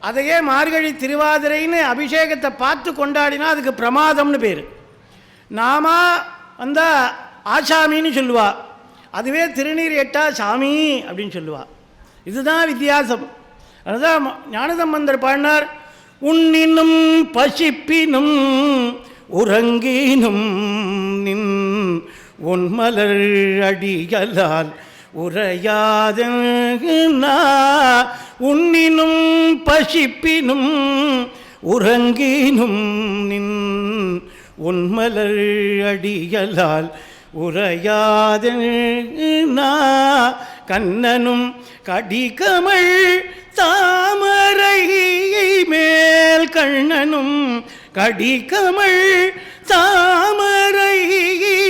அதையே மார்கழி திருவாதிரைன்னு அபிஷேகத்தை பார்த்து கொண்டாடினா அதுக்கு பிரமாதம்னு பேர். நாம வந்தால் ஆசாமின்னு சொல்லுவா, அதுவே திருநீர் எட்டா சாமி அப்படின்னு சொல்லுவா. இதுதான் வித்தியாசம். அதுதான் ஞானசம்பந்தர் பாடினார், உண்ணினும் பசிப்பினும் உறங்கினும் நின் உன்மலர் அடிகளால் உரையாத. உண்ணினும் பசிப்பினும் உறங்கினும் நின் உன்மலர் அடிகளால் உரையாத. கண்ணனும் கடிகமள் தாமரை மேல், கண்ணனும் கடிகமள் தாமரை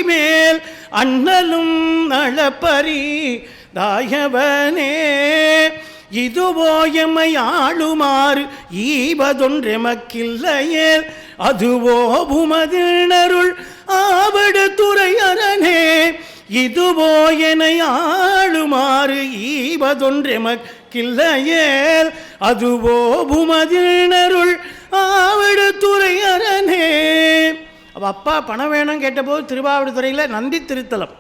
மேல், அண்ணலும் நளப்பரி தாயவனே. இதுவோ எம்மை ஆளுமாறு ஈவதொன்றெமக்கில்லையே, அதுவோ உமதினருள் ஆவடு துறையரணே. இதுவோ என ஆளுமாறு ஈவதொன்றெமக்கில்லையே, அதுவோ உமதினருள் ஆவடு துறையரணே. அவள் அப்பா பணம் வேணும் கேட்டபோது திருவாவடுதுறையில் நந்தி திருத்தலம்,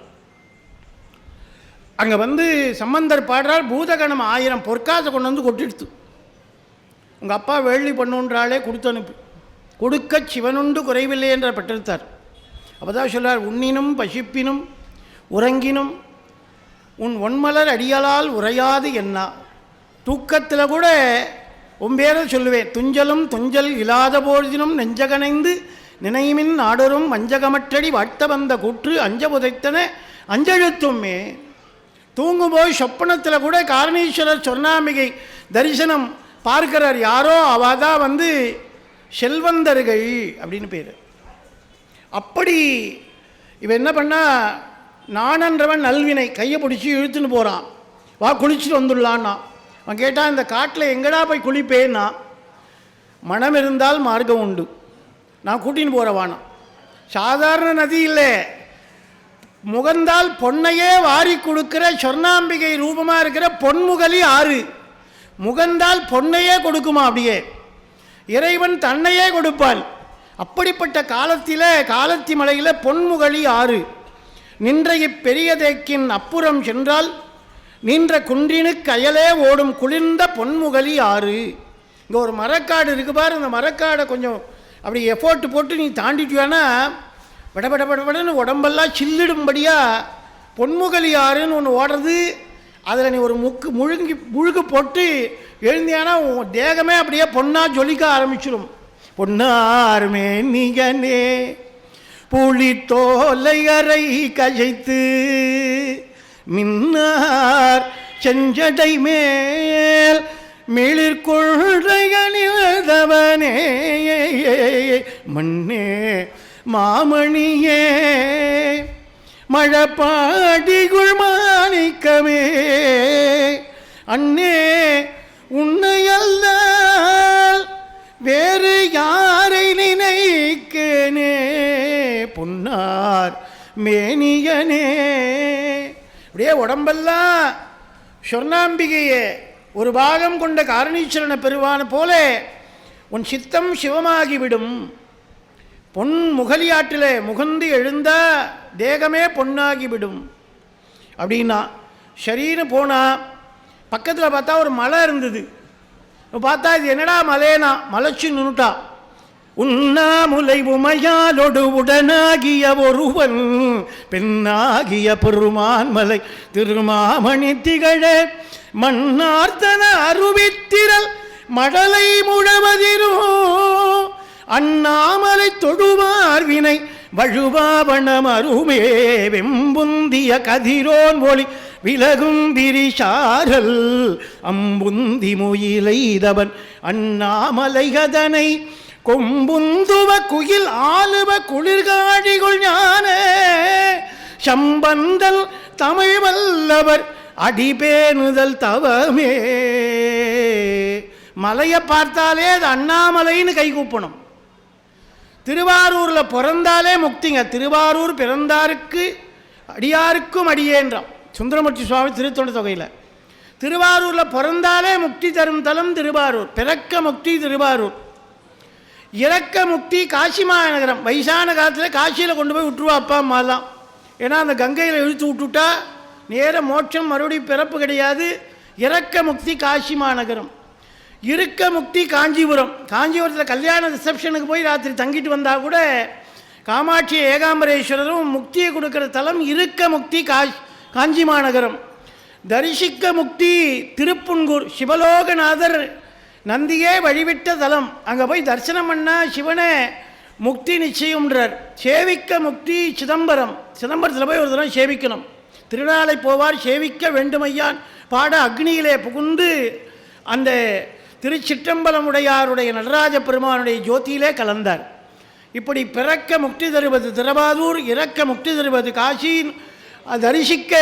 அங்கே வந்து சம்பந்தர் பாடுறார், பூதகணம் 1000 பொற்காசை கொண்டு வந்து கொட்டிடுத்து. உங்கள் அப்பா வேள்வி பண்ணுன்றாலே கொடுத்து அனுப்பி, கொடுக்க சிவனுண்டு குறைவில்லை என்ற பெற்றிருத்தார். அப்போ தான் சொல்கிறார், உண்ணினும் பசிப்பினும் உறங்கினும் உன் ஒன்மலர் அடியலால் உரையாது என்ன. தூக்கத்தில் கூட உம்பேர சொல்லுவேன், துஞ்சலும் துஞ்சல் இல்லாத போதினும் நெஞ்சகனைந்து நினைமின் நாடரும் வஞ்சகமற்றடி வாழ்த்த வந்த கூற்று அஞ்ச புதைத்தன அஞ்செழுத்துமே. தூங்கும்போது சொப்பனத்தில் கூட காரணீஸ்வரர் சொர்ணாம்பிகை தரிசனம் பார்க்கிறார். யாரோ அவள் தான் வந்து செல்வந்தர்கள் அப்படின்னு பேர். அப்படி இவன் என்ன பண்ணா, நானன்றவன் நல்வினை கையை பிடிச்சி இழுத்துன்னு போகிறான், வா குளிச்சுட்டு வந்துடலான்னா. அவன் கேட்டான், இந்த காட்டில் எங்கடா போய் குளிப்பேன்னா, மனம் இருந்தால் மார்க்கம் உண்டு, நான் கூட்டின்னு போகிறவானா. சாதாரண நதி இல்லை, முகந்தால் பொன்னையே வாரி கொடுக்கிற சொர்ணாம்பிகை ரூபமாக இருக்கிற பொன்முகலி ஆறு. முகந்தால் பொன்னையே கொடுக்குமா, அப்படியே இறைவன் தன்னையே கொடுப்பாள். அப்படிப்பட்ட காலத்தில் காலத்தி மலையில் பொன்முகலி ஆறு. நின்ற இப்பெரிய தேக்கின் அப்புறம் சென்றால் நின்ற குன்றினுக்கு அயலே ஓடும் குளிர்ந்த பொன்முகலி ஆறு. இங்கே ஒரு மரக்காடு இருக்கு பாரு, இந்த மரக்காடை கொஞ்சம் அப்படி எஃபோர்ட் போட்டு நீ தாண்டிட்டியானா விடபடபடன்னு உடம்பெல்லாம் சில்லிடும்படியாக பொன்முகலி ஆறுன்னு ஒன்று ஓடுறது. அதில் நீ ஒரு முழுகு போட்டு எழுந்தியானா உன் தேகமே அப்படியே பொன்னாக ஜொலிக்க ஆரம்பிச்சிடும். பொன்னாருமே நீகனே புலித்தோலை அறை கஜைத்து மின்னார் செஞ்சடை மேல் மிளிர்கொள்கைகளில்தவனே மண்ணே மாமணியே மழப்பாடிகுள் மாணிக்கமே அண்ணே உன்னையல்ல வேறு யாரை நினைக்கனே பொன்னார் மேனியனே. அப்படியே உடம்பெல்லாம் சொர்ணாம்பிகையே ஒரு பாகம் கொண்ட காரணீஸ்வரன பெருவான போல உன் சித்தம் சிவமாகிவிடும். பொன் முகலியாற்றில் முகந்து எழுந்தா தேகமே பொன்னாகிவிடும் அப்படின்னா. சரின்னு போனால் பக்கத்தில் பார்த்தா ஒரு மலை இருந்தது. பார்த்தா இது என்னடா மலைனா மலைச்சு நின்னுட்டா. உண்ணாமுலை உமையாலொடு உடனாகிய ஒருவன் பெண்ணாகிய பெருமான் மலை திருமாமணி திகழ மன்னார்த்தன அருவித்திரல் மடலை முழவதிரோ அண்ணாமலை தொழுவார் வினை வழுவாவணம் அருமே வெம்புந்திய கதிரோன் ஒளி விலகும் விரிசாரல் அம்புந்தி முயிலைதவன் அண்ணாமலைகதனை கொம்புந்துவ குயில் ஆளுவ குளிர்காழிகுள் ஞான சம்பந்தல் தமிழ் வல்லவர் அடிபேணுதல் தவமே. மலையை பார்த்தாலே அது அண்ணாமலைன்னு கை கூப்பணும். திருவாரூரில் பிறந்தாலே முக்திங்க. திருவாரூர் பிறந்தாருக்கு அடியாருக்கும் அடியேன்றான் சுந்தரமூர்த்தி சுவாமி திருத்தொண்ட தொகையில். திருவாரூரில் பிறந்தாலே முக்தி தரும் தலம் திருவாரூர். பிறக்க முக்தி திருவாரூர், இறக்க முக்தி காசி மாநகரம். வயசான காலத்தில் காசியில் கொண்டு போய் விட்டுருவா அப்பா அம்மாலாம். ஏன்னா அந்த கங்கையில் இழுத்து விட்டுட்டா நேர மோட்சம், மறுபடியும் பிறப்பு கிடையாது. இறக்க முக்தி காசி மாநகரம், இருக்க முக்தி காஞ்சிபுரம். காஞ்சிபுரத்தில் கல்யாண ரிசப்ஷனுக்கு போய் ராத்திரி தங்கிட்டு வந்தால் கூட காமாட்சி ஏகாம்பரேஸ்வரரும் முக்தியை கொடுக்குற தலம் இருக்க முக்தி காஞ்சி மாநகரம். தரிசிக்க முக்தி திருப்புன்கூர். சிவலோகநாதர் நந்தியே வழிவிட்ட தலம். அங்கே போய் தரிசனம் பண்ணால் சிவனை முக்தி நிச்சயம்ன்றார். சேவிக்க முக்தி சிதம்பரம். சிதம்பரத்தில் போய் ஒரு தரம் சேவிக்கணும். திருநாளை போவார் சேவிக்க வேண்டுமையான் பாட அக்னியிலே புகுந்து அந்த திருச்சிற்றம்பலமுடையாருடைய நடராஜ பெருமானுடைய ஜோதியிலே கலந்தார். இப்படி பிறக்க முக்தி தருவது திருவாரூர், இறக்க முக்தி தருவது காசி, தரிசிக்க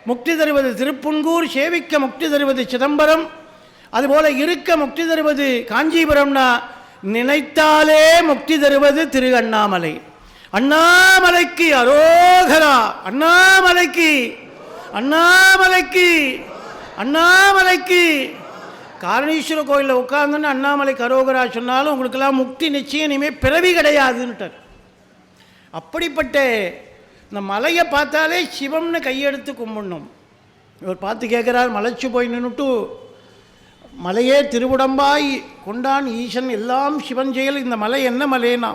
முக்தி தருவது திருப்புன்கூர், சேவிக்க முக்தி தருவது சிதம்பரம், அதுபோல் இருக்க முக்தி தருவது காஞ்சிபுரம்னா நினைத்தாலே முக்தி தருவது திரு அண்ணாமலை. அண்ணாமலைக்கு அரோகரா, அண்ணாமலைக்கு அண்ணாமலைக்கு அண்ணாமலைக்கு. காரணீஸ்வர கோயிலில் உட்கார்ந்துன்னு அண்ணாமலைக்கு அரோகரா சொன்னாலும் உங்களுக்கெல்லாம் முக்தி நிச்சயம் இனிமேல் பிறவி கிடையாதுன்னுட்டார். அப்படிப்பட்ட இந்த மலையை பார்த்தாலே சிவம்னு கையெடுத்து கும்பிடணும். இவர் பார்த்து கேட்குறார், மலைச்சு போய் நின்றுட்டு மலையே திருவுடம்பாய் கொண்டான் ஈசன் எல்லாம் சிவன் செயல், இந்த மலை என்ன மலைனா?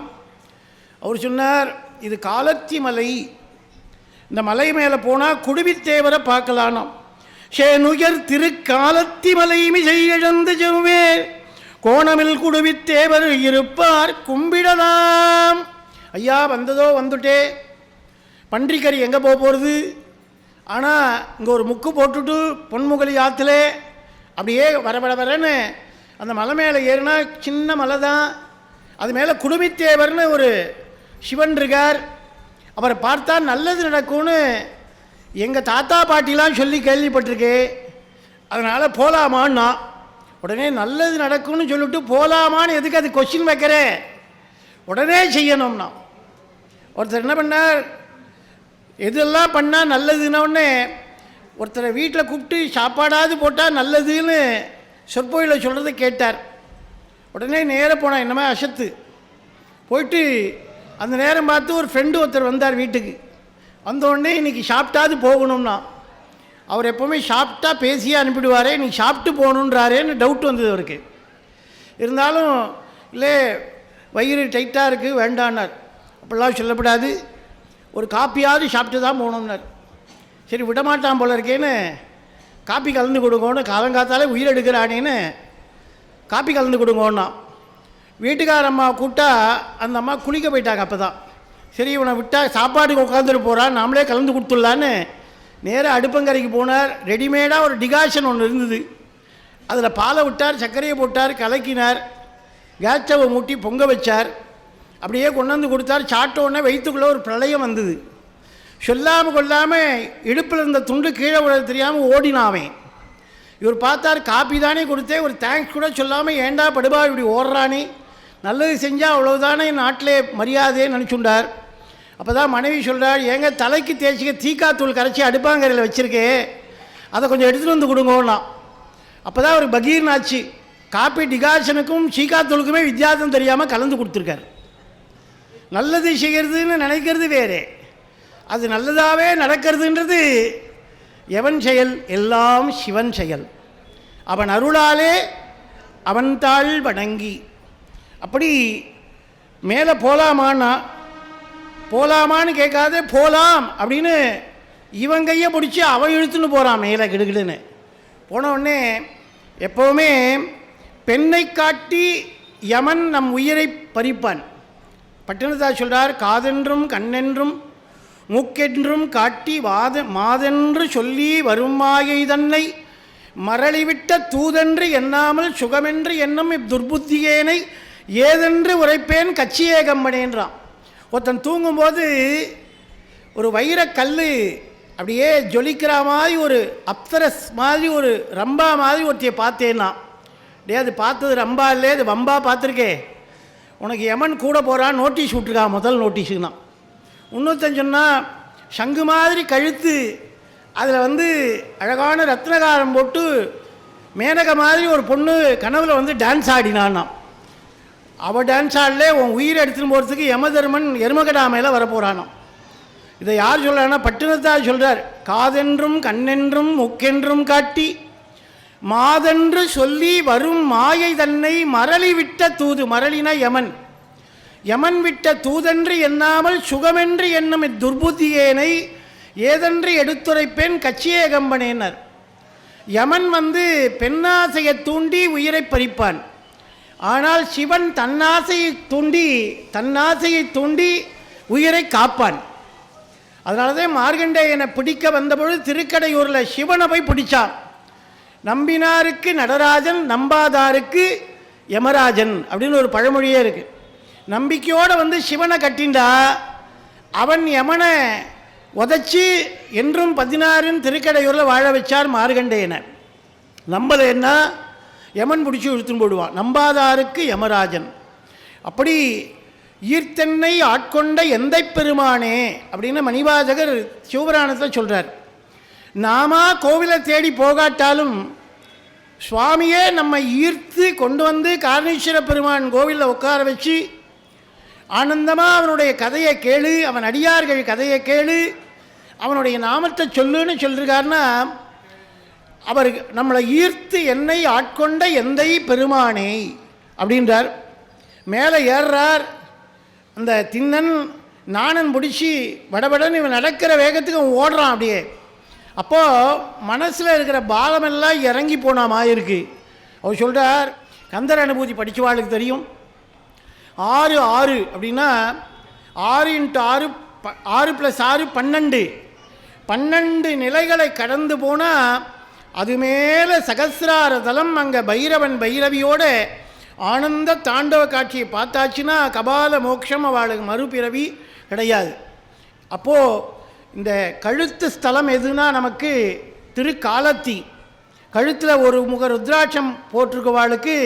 அவர் சொன்னார், இது காலத்தி மலை. இந்த மலை மேலே போனால் குடுவித்தேவரை பார்க்கலானாம். சேனுயர் திருக்காலத்தி மலைமி செய்யழந்து செவ்வே கோணமில் குடுவித்தேவர் இருப்பார் கும்பிடலாம். ஐயா வந்ததோ வந்துட்டே, பன்றிக்கறி எங்கே போகிறது? ஆனால் இங்கே ஒரு முக்கு போட்டுட்டு பொன்முகலி ஆற்றுல அப்படியே வரன்னு அந்த மலை மேலே ஏறினா சின்ன மலை தான். அது மேலே குடுமித்தேவர்னு ஒரு சிவன் இருக்கார். அவரை பார்த்தா நல்லது நடக்கும்னு எங்கள் தாத்தா பாட்டிலாம் சொல்லி கேள்விப்பட்டிருக்கே. அதனால் போகலாமான்னா உடனே நல்லது நடக்கும்னு சொல்லிட்டு போகலாமான்னு எதுக்கு அது கொஸ்டின் வைக்கிறேன், உடனே செய்யணும்னா. ஒருத்தர் என்ன பண்ணார், எதெல்லாம் பண்ணால் நல்லதுன்னொடனே ஒருத்தரை வீட்டில் கூப்பிட்டு சாப்பாடாவது போட்டால் நல்லதுன்னு சொற்பொழியில் சொல்கிறத கேட்டார். உடனே நேராக போனால் என்னமே அசத்து போயிட்டு அந்த நேரம் பார்த்து ஒரு ஃப்ரெண்டு ஒருத்தர் வந்தார் வீட்டுக்கு. வந்தோடனே இன்றைக்கி சாப்பிட்டாது போகணும்னா அவர் எப்போவுமே சாப்பிட்டா பேசியே அனுப்பிடுவாரே, நீ சாப்பிட்டு போகணுன்றாரேன்னு டவுட் வந்தது அவருக்கு. இருந்தாலும் இல்லை வயிறு டைட்டாக இருக்குது வேண்டான்னார். அப்படிலாம் சொல்லப்படாது, ஒரு காப்பியாவது சாப்பிட்டு தான் போகணுன்னார். சரி விடமாட்டான் போல இருக்கேன்னு காப்பி கலந்து கொடுங்கன்னு காலங்காத்தாலே உயிர் எடுக்கிறானேன்னு காப்பி கலந்து கொடுங்கோன்னா வீட்டுக்கார அம்மா கூப்பிட்டா அந்த அம்மா குளிக்க போயிட்டாங்க. அப்போ தான் சரி இவனை விட்டால் சாப்பாட்டுக்கு உட்காந்துட்டு போகிறான், நாமளே கலந்து கொடுத்துடலான்னு நேராக அடுப்பங்கரைக்கு போனார். ரெடிமேடாக ஒரு டிகாஷன் ஒன்று இருந்தது, அதில் பாலை விட்டார், சர்க்கரையை போட்டார், கலக்கினார், கேஸ் ஸ்டவ்வை மூட்டி பொங்க வச்சார், அப்படியே கொண்டாந்து கொடுத்தார். சாப்பிட்டோடனே வயிற்றுக்குள்ளே ஒரு பிரளயம் வந்தது. சொல்லாமல் கொள்ளாமல் இடுப்பில் இருந்த துண்டு கீழே விட தெரியாமல் ஓடினாவேன். இவர் பார்த்தார், காப்பி தானே கொடுத்தேன், ஒரு தேங்க்ஸ் கூட சொல்லாமல் ஏண்டா படுபா இப்படி ஓடுறானே, நல்லது செஞ்சால் அவ்வளோதானே நாட்டிலே மரியாதைன்னு நினச்சுண்டார். அப்போ தான் மனைவி சொல்கிறார், ஏங்க தலைக்கு தேய்ச்சிக்க தீக்காத்தூள் கரைச்சி அடுப்பாங்கரையில் வச்சுருக்கே, அதை கொஞ்சம் எடுத்துகிட்டு வந்து கொடுங்கோன்னா. அப்போ தான் ஒரு பகீர்னு ஆச்சு. காப்பி டிகாஷனுக்கும் சீக்காத்தூளுக்குமே வித்தியாசம் தெரியாமல் கலந்து கொடுத்துருக்கார். நல்லது செய்கிறதுன்னு நினைக்கிறது வேறு, அது நல்லதாகவே நடக்கிறதுன்றது எவன் செயல்? எல்லாம் சிவன் செயல். அவன் அருளாலே அவன் தாள் வணங்கி. அப்படி மேலே போகலாமான்னா போகலாமான்னு கேட்காதே, போகலாம் அப்படின்னு இவன் கையை பிடிச்சி அவன் இழுத்துன்னு போகிறான் மேலே கிடுகிடுன்னு. போனவுடனே எப்போவுமே பெண்ணை காட்டி யமன் நம் உயிரை பறிப்பான். பட்டினத்தார் சொல்கிறார், காதென்றும் கண்ணென்றும் மூக்கென்றும் காட்டி மாதென்று சொல்லி வருமாயை தன்னை மரளிவிட்ட தூதென்று எண்ணாமல் சுகமென்று எண்ணும் இத்துர்புத்தியேனை ஏதென்று உரைப்பேன் கச்சியே கம்பனேன்றான். ஒருத்தன் தூங்கும்போது ஒரு வைரக்கல் அப்படியே ஜொலிக்கிற மாதிரி ஒரு அப்சரஸ் மாதிரி ஒரு ரம்பா மாதிரி ஒருத்தையை பார்த்தேன்னா, டே அது பார்த்தது ரம்பா இல்லை, அது வம்பா பார்த்துருக்கே, உனக்கு யமன் கூட போகிறான் நோட்டீஸ் விட்டுருக்கான், முதல் நோட்டீஸுக்கு தான். இன்னொருத்தன் சொன்னால் சங்கு மாதிரி கழுத்து, அதில் அழகான ரத்னகாரம் போட்டு மேனக மாதிரி ஒரு பொண்ணு கனவில் டான்ஸ் ஆடினான்னா, அவள் டான்ஸ் ஆடலே உன் உயிரை எடுத்துன்னு போகிறதுக்கு யமதர்மன் எருமகடா மேலே வரப்போகிறானோ. இதை யார் சொல்கிறான்னா பட்டினத்தார் சொல்கிறார், காதென்றும் கண்ணென்றும் முக்கென்றும் காட்டி மாதென்று சொல்லி வரும் மாயை தன்னை மரளி விட்ட தூது. மரளினா யமன், யமன் விட்ட தூதென்று எண்ணாமல் சுகமென்று எண்ணும் இத்துர்புத்தியேனை ஏதென்று எடுத்துரைப்பேன் கச்சியே கம்பனேனர். யமன் பெண்ணாசையை தூண்டி உயிரை பறிப்பான். ஆனால் சிவன் தன்னாசையை தூண்டி உயிரை காப்பான். அதனால தான் மார்கண்டேயனை பிடிக்க வந்தபொழுது திருக்கடையூரில் சிவனை போய் பிடிச்சான். நம்பினாருக்கு நடராஜன், நம்பாதாருக்கு யமராஜன் அப்படின்னு ஒரு பழமொழியே இருக்குது. நம்பிக்கையோடு சிவனை கட்டிண்டா அவன் யமனை உதச்சி என்றும் 16 திருக்கடையூரில் வாழ வச்சார் மார்கண்டேயனை. நம்பலைன்னா யமன் பிடிச்சி இழுத்துன்னு போடுவான். நம்பாதாருக்கு யமராஜன். அப்படி ஈர்த்தென்னை ஆட்கொண்ட எந்தை பெருமானே அப்படின்னு மணிவாசகர் சிவபுராணத்தில் சொல்கிறார். நாம கோவிலை தேடி போகாட்டாலும் சுவாமியே நம்மை ஈர்த்து கொண்டு காரணீஸ்வர பெருமான் கோவிலில் உட்கார வச்சு ஆனந்தமாக அவனுடைய கதையை கேளு, அவன் அடியார்கள் கதையை கேளு, அவனுடைய நாமத்தை சொல்லுன்னு சொல்லியிருக்காருன்னா, அவர் நம்மளை ஈர்த்து என்னை ஆட்கொண்ட எந்தை பெருமானே அப்படின்றார். மேலே ஏறுறார். அந்த திண்ணன் நாணன் பிடிச்சி வடபடன் இவன் நடக்கிற வேகத்துக்கு அவன் ஓடுறான் அப்படியே. அப்போது மனசில் இருக்கிற பாகமெல்லாம் இறங்கி போனாமா இருக்குது. அவர் சொல்கிறார், கந்தர் அனுபூதி படித்தவாளுக்கு தெரியும். 6 6 அப்படின்னா 6 × 6 6 + 6 12. 12 நிலைகளை கடந்து போனால் அது மேலே சகசிரார தலம். அங்கே பைரவன் பைரவியோட ஆனந்த தாண்டவ காட்சியை பார்த்தாச்சுன்னா கபால மோட்சம் அவளுக்கு மறுபிறவி கிடையாது. அப்போது இந்த கழுத்து ஸ்தலம் எதுனா நமக்கு திருக்காலத்தி. கழுத்தில் ஒரு முக ருத்ராட்சம் போட்டிருக்கவாளுக்கு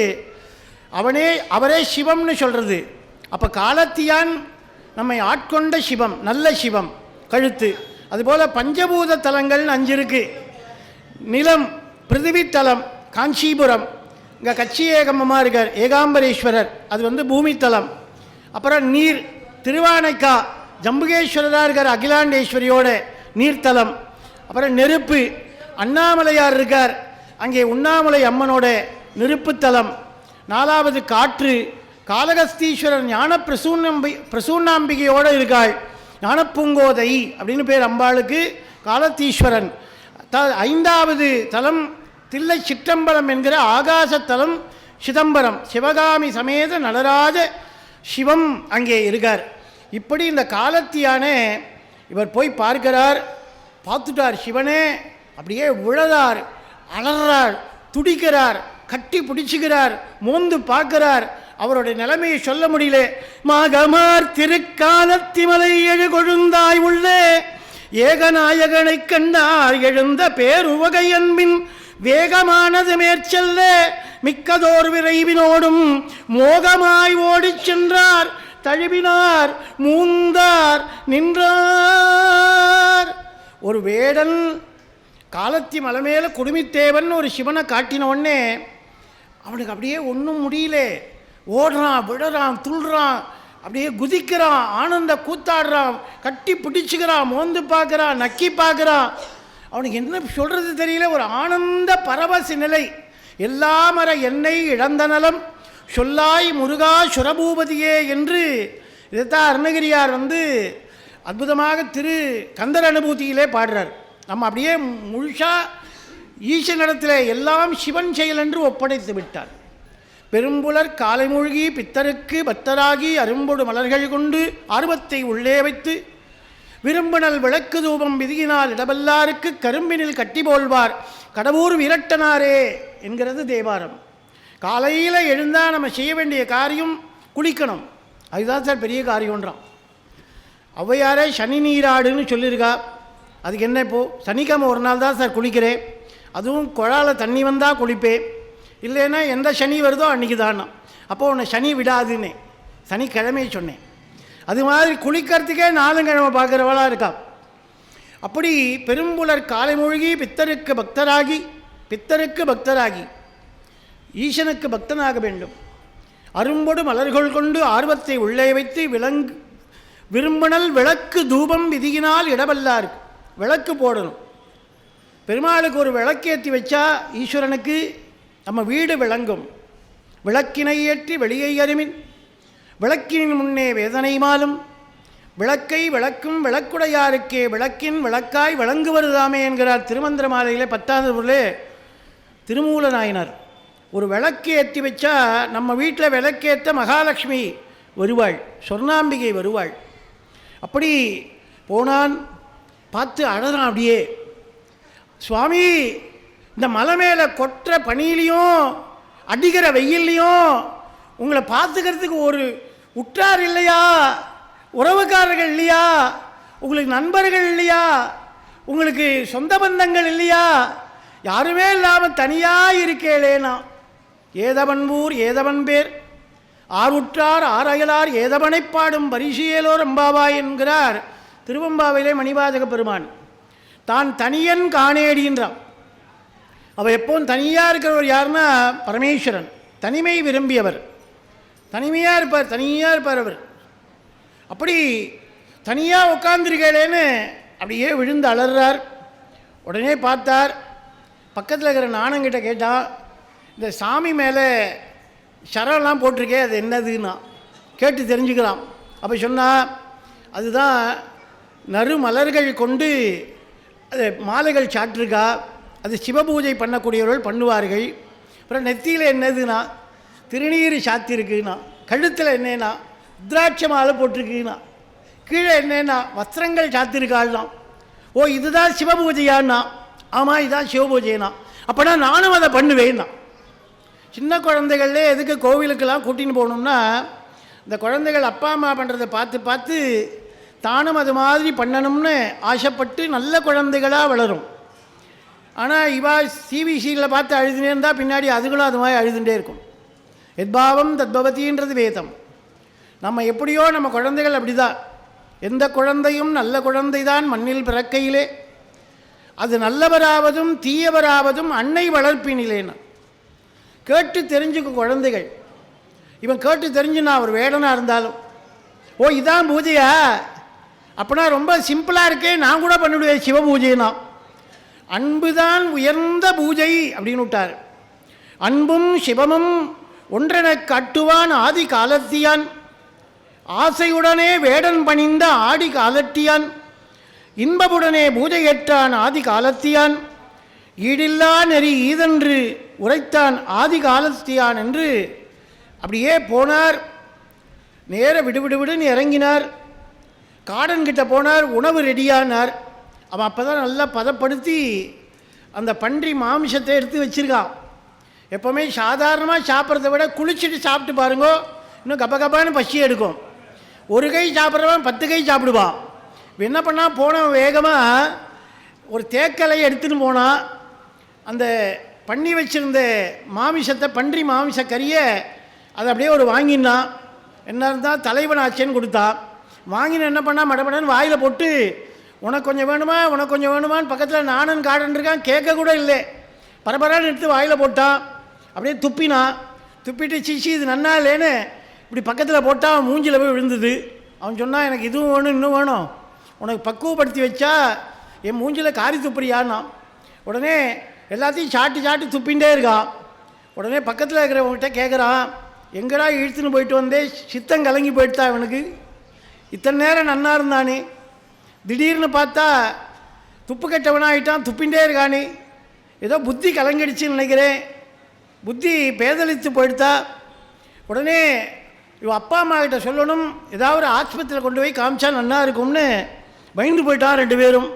அவரே சிவம்னு சொல்கிறது. அப்போ காலத்தியான் நம்மை ஆட்கொண்ட சிவம், நல்ல சிவம் கழுத்து. அதுபோல் பஞ்சபூத தலங்கள்னு 5 இருக்குது. நிலம் பிருத்திவி தலம் காஞ்சிபுரம், இங்கே கச்சியேகம்மமாக இருக்கார் ஏகாம்பரேஸ்வரர், அது பூமி தலம். அப்புறம் நீர் திருவானைக்கா ஜம்புகேஸ்வரராக இருக்கார் அகிலாண்டேஸ்வரியோட நீர்த்தலம். அப்புறம் நெருப்பு அண்ணாமலையார் இருக்கார், அங்கே உண்ணாமலை அம்மனோட நெருப்புத்தலம். 4வது காற்று, காளகஸ்தீஸ்வரர் ஞான பிரசூன்னாம்பிகையோடு இருக்காள். ஞானப்பூங்கோதை அப்படின்னு பேர் அம்பாளுக்கு, காலத்தீஸ்வரன். 5வது தலம் தில்லை சிற்றம்பலம் என்கிற ஆகாசத்தலம் சிதம்பரம், சிவகாமி சமேத நடராஜ சிவம் அங்கே இருக்கார். இப்படி இந்த காலத்தியான இவர் போய் பார்க்கிறார், பார்த்துட்டார் சிவனே, அப்படியே விழறார், அலறார், துடிக்கிறார், கட்டி பிடிச்சுக்கிறார், மோந்து பார்க்கிறார். அவருடைய நிலைமையை சொல்ல முடியல. மாகமார் திருக்காலத்திமலை எழு கொழுந்தாய் உள்ளே ஏகநாயகனை கண்டார் எழுந்த பேருவகை அன்பின் வேகமானது மேற்செல்ல மிக்கதோர் விரைவினோடும் மோகமாய் ஓடிச் சென்றார், தழுவினார், மூந்தார், நின்றார். ஒரு வேடன் காலத்தி மலை மேலே குடுமித்தேவன் ஒரு சிவனை காட்டின உடனே அவனுக்கு அப்படியே ஒன்றும் முடியல. ஓடுறான், விடுறான், துள்ளுறான், அப்படியே குதிக்கிறான், ஆனந்த கூத்தாடுறான், கட்டி பிடிச்சுக்கிறான், மோந்து பார்க்குறான், நக்கி பார்க்குறான். அவனுக்கு என்ன சொல்கிறது தெரியல, ஒரு ஆனந்த பரவச நிலை. எல்லாமர எண்ணெய் இழந்த நலம் சொல்லாய் முருகா சுரபூபதியே என்று இதைத்தான் அருணகிரியார் அற்புதமாக திரு கந்தர் அனுபூதியிலே பாடுறார். நம்ம அப்படியே முழுசாக ஈசனிடத்தில் எல்லாம் சிவன் செயல் என்று ஒப்படைத்து விட்டார். பெரும்புலர் காலை மூழ்கி பித்தருக்கு பக்தராகி அரும்பொடு மலர்கள் கொண்டு ஆர்வத்தை உள்ளே வைத்து விரும்பினல் விளக்கு தூபம் விதியினால் இடபல்லாருக்கு கரும்பினில் கட்டி போல்வார் கடவுர் விரட்டனாரே என்கிறது தேவாரம். காலையில் எழுந்தால் நம்ம செய்ய வேண்டிய காரியம் குளிக்கணும். அதுதான் சார் பெரிய காரியம்ன்றான். ஔவையாரே சனி நீராடுன்னு சொல்லியிருக்கா. அதுக்கு என்ன இப்போது? சனிக்கிழமை ஒரு நாள் தான் சார் குளிக்கிறேன், அதுவும் குழாயில் தண்ணி வந்தால் குளிப்பேன், இல்லைன்னா எந்த சனி வருதோ அன்றைக்கி தானா. அப்போது உன்னை சனி விடாதுன்னே சனிக்கிழமையை சொன்னேன். அது மாதிரி குளிக்கிறதுக்கே 4 கிழமை பார்க்குறவளாக இருக்கா. அப்படி பெரும்புலர் காலை மூழ்கி பித்தருக்கு பக்தராகி ஈசனுக்கு பக்தனாக வேண்டும். அரும்பொடு மலர்கள் கொண்டு ஆர்வத்தை உள்ளே வைத்து விரும்பினல் விளக்கு தூபம் விதியினால் இடவல்லாருக்கு. விளக்கு போடணும். பெருமாளுக்கு ஒரு விளக்கேற்றி வச்சா ஈஸ்வரனுக்கு நம்ம வீடு விளங்கும். விளக்கினை ஏற்றி வெளியை அருமின் விளக்கின் முன்னே வேதனை மாலும் விளக்கை விளக்கும் விளக்குடையாருக்கே விளக்கின் விளக்காய் விளங்குவதுதாமே என்கிறார் திருமந்திர மாலையிலே 10வது ஊரில் திருமூல நாயனார். ஒரு விளக்கு ஏற்றி வச்சா நம்ம வீட்டில் விளக்கேற்ற மகாலட்சுமி வருவாள், சொர்ணாம்பிகை வருவாள். அப்படி போனான், பார்த்து அழறான். அப்படியே சுவாமி, இந்த மலை மேலே கொட்டுற பனியிலையும் அடிக்கிற வெயில்லையும் உங்களை பார்த்துக்கிறதுக்கு ஒரு உற்றார் இல்லையா, உறவுக்காரர்கள் இல்லையா, உங்களுக்கு நண்பர்கள் இல்லையா, உங்களுக்கு சொந்த பந்தங்கள் இல்லையா, யாருமே இல்லாமல் தனியாக இருக்கேளேனா. ஏதவன்பூர் ஏதவன் பேர் ஆறுற்றார் ஆரையலார் ஏதவனை பாடும் பரிசியலோர் அம்பாவாய் என்கிறார் திருவம்பாவிலே மணிவாசக பெருமான். தான் தனியன் காணேடின்றான். அவள் எப்போவும் தனியாக இருக்கிறவர் யாருன்னா பரமேஸ்வரன். தனிமை விரும்பியவர், தனிமையாக இருப்பார் அவர். அப்படி தனியாக உட்கார்ந்துருக்கேன்னு அப்படியே விழுந்து அலறார். உடனே பார்த்தார், பக்கத்தில் இருக்கிற நாணங்கிட்ட கேட்டான், இந்த சாமி மேலே சரம்லாம் போட்டிருக்கே அது என்னதுன்னா கேட்டு தெரிஞ்சுக்கலாம். அப்போ சொன்னால் அதுதான் நறு மலர்கள் கொண்டு அது மாலைகள் சாற்றிருக்கா, அது சிவபூஜை பண்ணக்கூடியவர்கள் பண்ணுவார்கள். அப்புறம் நெத்தியில் என்னதுன்னா திருநீர் சாத்திருக்குன்னா, கழுத்தில் என்னன்னா ருத்ராட்ச மாலை போட்டிருக்குன்னா, கீழே என்னன்னா வஸ்திரங்கள் சாத்திருக்காள்னா. ஓ இதுதான் சிவபூஜையான்னா, ஆமாம் இதுதான் சிவபூஜைனா, அப்போனா நானும் அதை பண்ணுவேன்னா. சின்ன குழந்தைகள்லே எதுக்கு கோவிலுக்கெல்லாம் கூட்டின்னு போகணும்னா, இந்த குழந்தைகள் அப்பா அம்மா பண்ணுறதை பார்த்து பார்த்து தானும் அது மாதிரி பண்ணணும்னு ஆசைப்பட்டு நல்ல குழந்தைகளாக வளரும். ஆனால் இவா சிபிசியில் பார்த்து அழுதுனே இருந்தால் பின்னாடி அதுகளும் அது மாதிரி அழுதுகிட்டே இருக்கும். எத்பாவம் தத்பவதின்றது வேதம். நம்ம எப்படியோ நம்ம குழந்தைகள் அப்படி தான். எந்த குழந்தையும் நல்ல குழந்தை தான் மண்ணில் பிறக்கையிலே, அது நல்லவராவதும் தீயவராவதும் அன்னை வளர்ப்பினிலேன்னு கேட்டு தெரிஞ்சுக்கும் குழந்தைகள். இவன் கேட்டு தெரிஞ்சுனா ஒரு வேடனாக இருந்தாலும், ஓ இதான் பூஜையா, அப்படின்னா ரொம்ப சிம்பிளாக இருக்கே, நான் கூட பண்ணிவிடுவேன் சிவ பூஜைனா. அன்புதான் உயர்ந்த பூஜை அப்படின்னு விட்டார். அன்பும் சிவமும் ஒன்றெனக் கட்டுவான் ஆதி காலத்தியான், ஆசையுடனே வேடன் பணிந்த ஆடி காலத்தியான், இன்பமுடனே பூஜை ஏற்றான் ஆதி காலத்தியான், ஈடில்லா நெறி ஈதென்று உரைத்தான் ஆதி காலத்தியான் என்று அப்படியே போனார். நேர விடுவிடுவிடுன்னு இறங்கினார். காடன்கிட்ட போனார். உணவு ரெடியானார். அவன் அப்போ தான் நல்லா பதப்படுத்தி அந்த பன்றி மாமிசத்தை எடுத்து வச்சுருக்கான். எப்போவுமே சாதாரணமாக சாப்பிட்றத விட குளிச்சுட்டு சாப்பிட்டு பாருங்கோ, இன்னும் கப்ப கப்பான்னு பசி எடுக்கும். ஒரு கை சாப்பிட்றவன் 10 கை சாப்பிடுவான். என்ன பண்ணால் போனவன் வேகமாக ஒரு தேக்கலை எடுத்துன்னு போனான். அந்த பண்ணி வச்சுருந்த மாமிசத்தை, பன்றி மாமிச கறியை அதை அப்படியே ஒரு வாங்கினான். என்ன இருந்தால் தலைவன் ஆச்சேன்னு கொடுத்தான். வாங்கின என்ன பண்ணால் மடமடன்னு வாயில் போட்டு, உனக்கு கொஞ்சம் வேணுமா உனக்கு கொஞ்சம் வேணுமான்னு பக்கத்தில் நானும் காடன் இருக்கான், கேட்க கூட இல்லை, பரபரான்னு எடுத்து வாயில் போட்டான். அப்படியே துப்பினான். துப்பிட்டு சீச்சி இது நன்னா இல்லைன்னு இப்படி பக்கத்தில் போட்டால் அவன் மூஞ்சில் போய் விழுந்தது. அவன் சொன்னான், எனக்கு இதுவும் வேணும் இன்னும் வேணும், உனக்கு பக்குவப்படுத்தி வச்சா என் மூஞ்சில் காரி துப்புறியான்னா. உடனே எல்லாத்தையும் சாட்டி சாட்டி துப்பின்ண்டே இருக்கான். உடனே பக்கத்தில் இருக்கிறவங்ககிட்ட கேட்குறான், எங்கடா இழுத்துன்னு போயிட்டு வந்தே, சித்தம் கலங்கி போயிட்டா இவனுக்கு, இத்தனை நேரம் நன்னா இருந்தானே, திடீர்னு பார்த்தா துப்பு கெட்டவனாகிட்டான், துப்பின்ண்டே இருக்கானே, ஏதோ புத்தி கலங்கிடுச்சின்னு நினைக்கிறேன், புத்தி பேதலித்து போயிடுத்தா. உடனே இவன் அப்பா அம்மா கிட்ட சொல்லணும், ஏதாவது ஒரு ஆஸ்பத்திரியில் கொண்டு போய் காமிச்சா நல்லா இருக்கும்னு பயந்து போயிட்டான் 2 பேரும்.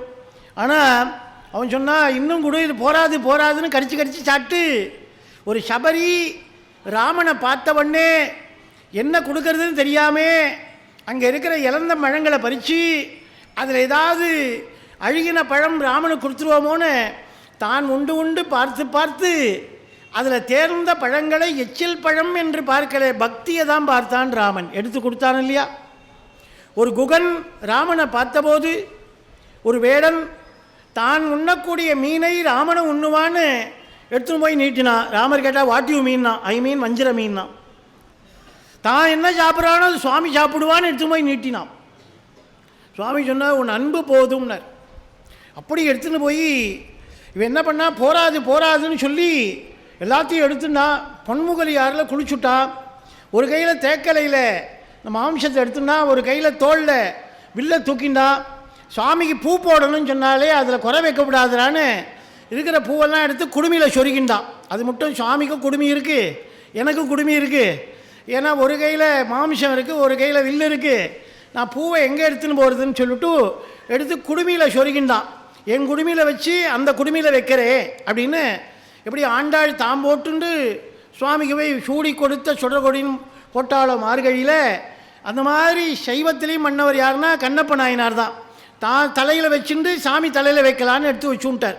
ஆனால் அவன் சொன்னான், இன்னும் கூட இது போராது போராதுன்னு கடிச்சு கடிச்சு சாப்பிட்டு ஒரு சபரி ராமனை பார்த்தவொடனே என்ன கொடுக்கறதுன்னு தெரியாமல் அங்கே இருக்கிற இழந்த பழங்களை பறித்து அதில் ஏதாவது அழுகின பழம் ராமனுக்கு கொடுத்துருவோமோன்னு தான் உண்டு உண்டு பார்த்து பார்த்து அதில் தேர்ந்த பழங்களை எச்சில் பழம் என்று பார்க்கல, பக்தியை தான் பார்த்தான் ராமன், எடுத்து கொடுத்தான் இல்லையா. ஒரு குகன் ராமனை பார்த்தபோது ஒரு வேடன் தான் உண்ணக்கூடிய மீனை ராமனை உண்ணுவான்னு எடுத்துன்னு போய் நீட்டினான். ராமர் கேட்டால் வாட்டியூ மீன்னா, ஐ மீன் வஞ்சிர மீன்னா. தான் என்ன சாப்பிட்றானோ அது சுவாமி சாப்பிடுவான்னு எடுத்துன்னு போய் நீட்டினான். சுவாமி சொன்னார், உன் அன்பு போதும்னார். அப்படி எடுத்துன்னு போய் இவன் என்ன பண்ணா, போராது போராதுன்னு சொல்லி எல்லாத்தையும் எடுத்துட்டான். பொன்முகலியாரில் குளிச்சுட்டான். ஒரு கையில் தேக்கலையில் இந்த மாம்சத்தை எடுத்துனா, ஒரு கையில் தோளில் வில்ல தூக்கிண்டான். சுவாமிக்கு பூ போடணும்னு சொன்னாலே அதில் குறை வைக்கக்கூடாதுறான்னு இருக்கிற பூவெல்லாம் எடுத்து குடுமியில் சொருகின்றான். அது மட்டும் சுவாமிக்கும் குடுமி இருக்குது, எனக்கும் குடுமி இருக்குது. ஏன்னா ஒரு கையில் மாமிசம் இருக்குது, ஒரு கையில் வில்லு இருக்குது, நான் பூவை எங்கே எடுத்துன்னு போகிறதுன்னு சொல்லிட்டு எடுத்து குடுமியில் சொருகின்றான். என் குடுமியில் வச்சு அந்த குடுமியில் வைக்கிறேன் அப்படின்னு. எப்படி ஆண்டாள் தாம் போட்டுண்டு சுவாமிக்கு போய் சூடி கொடுத்த சுடரொடின்னு போட்டாளோ மார்கழியில், அந்த மாதிரி சைவத்திலையும் மன்னவர் யாருன்னா கண்ணப்ப நாயனார் தான். தான் தலையில் வச்சுட்டு சாமி தலையில் வைக்கலான்னு எடுத்து வச்சுட்டார்.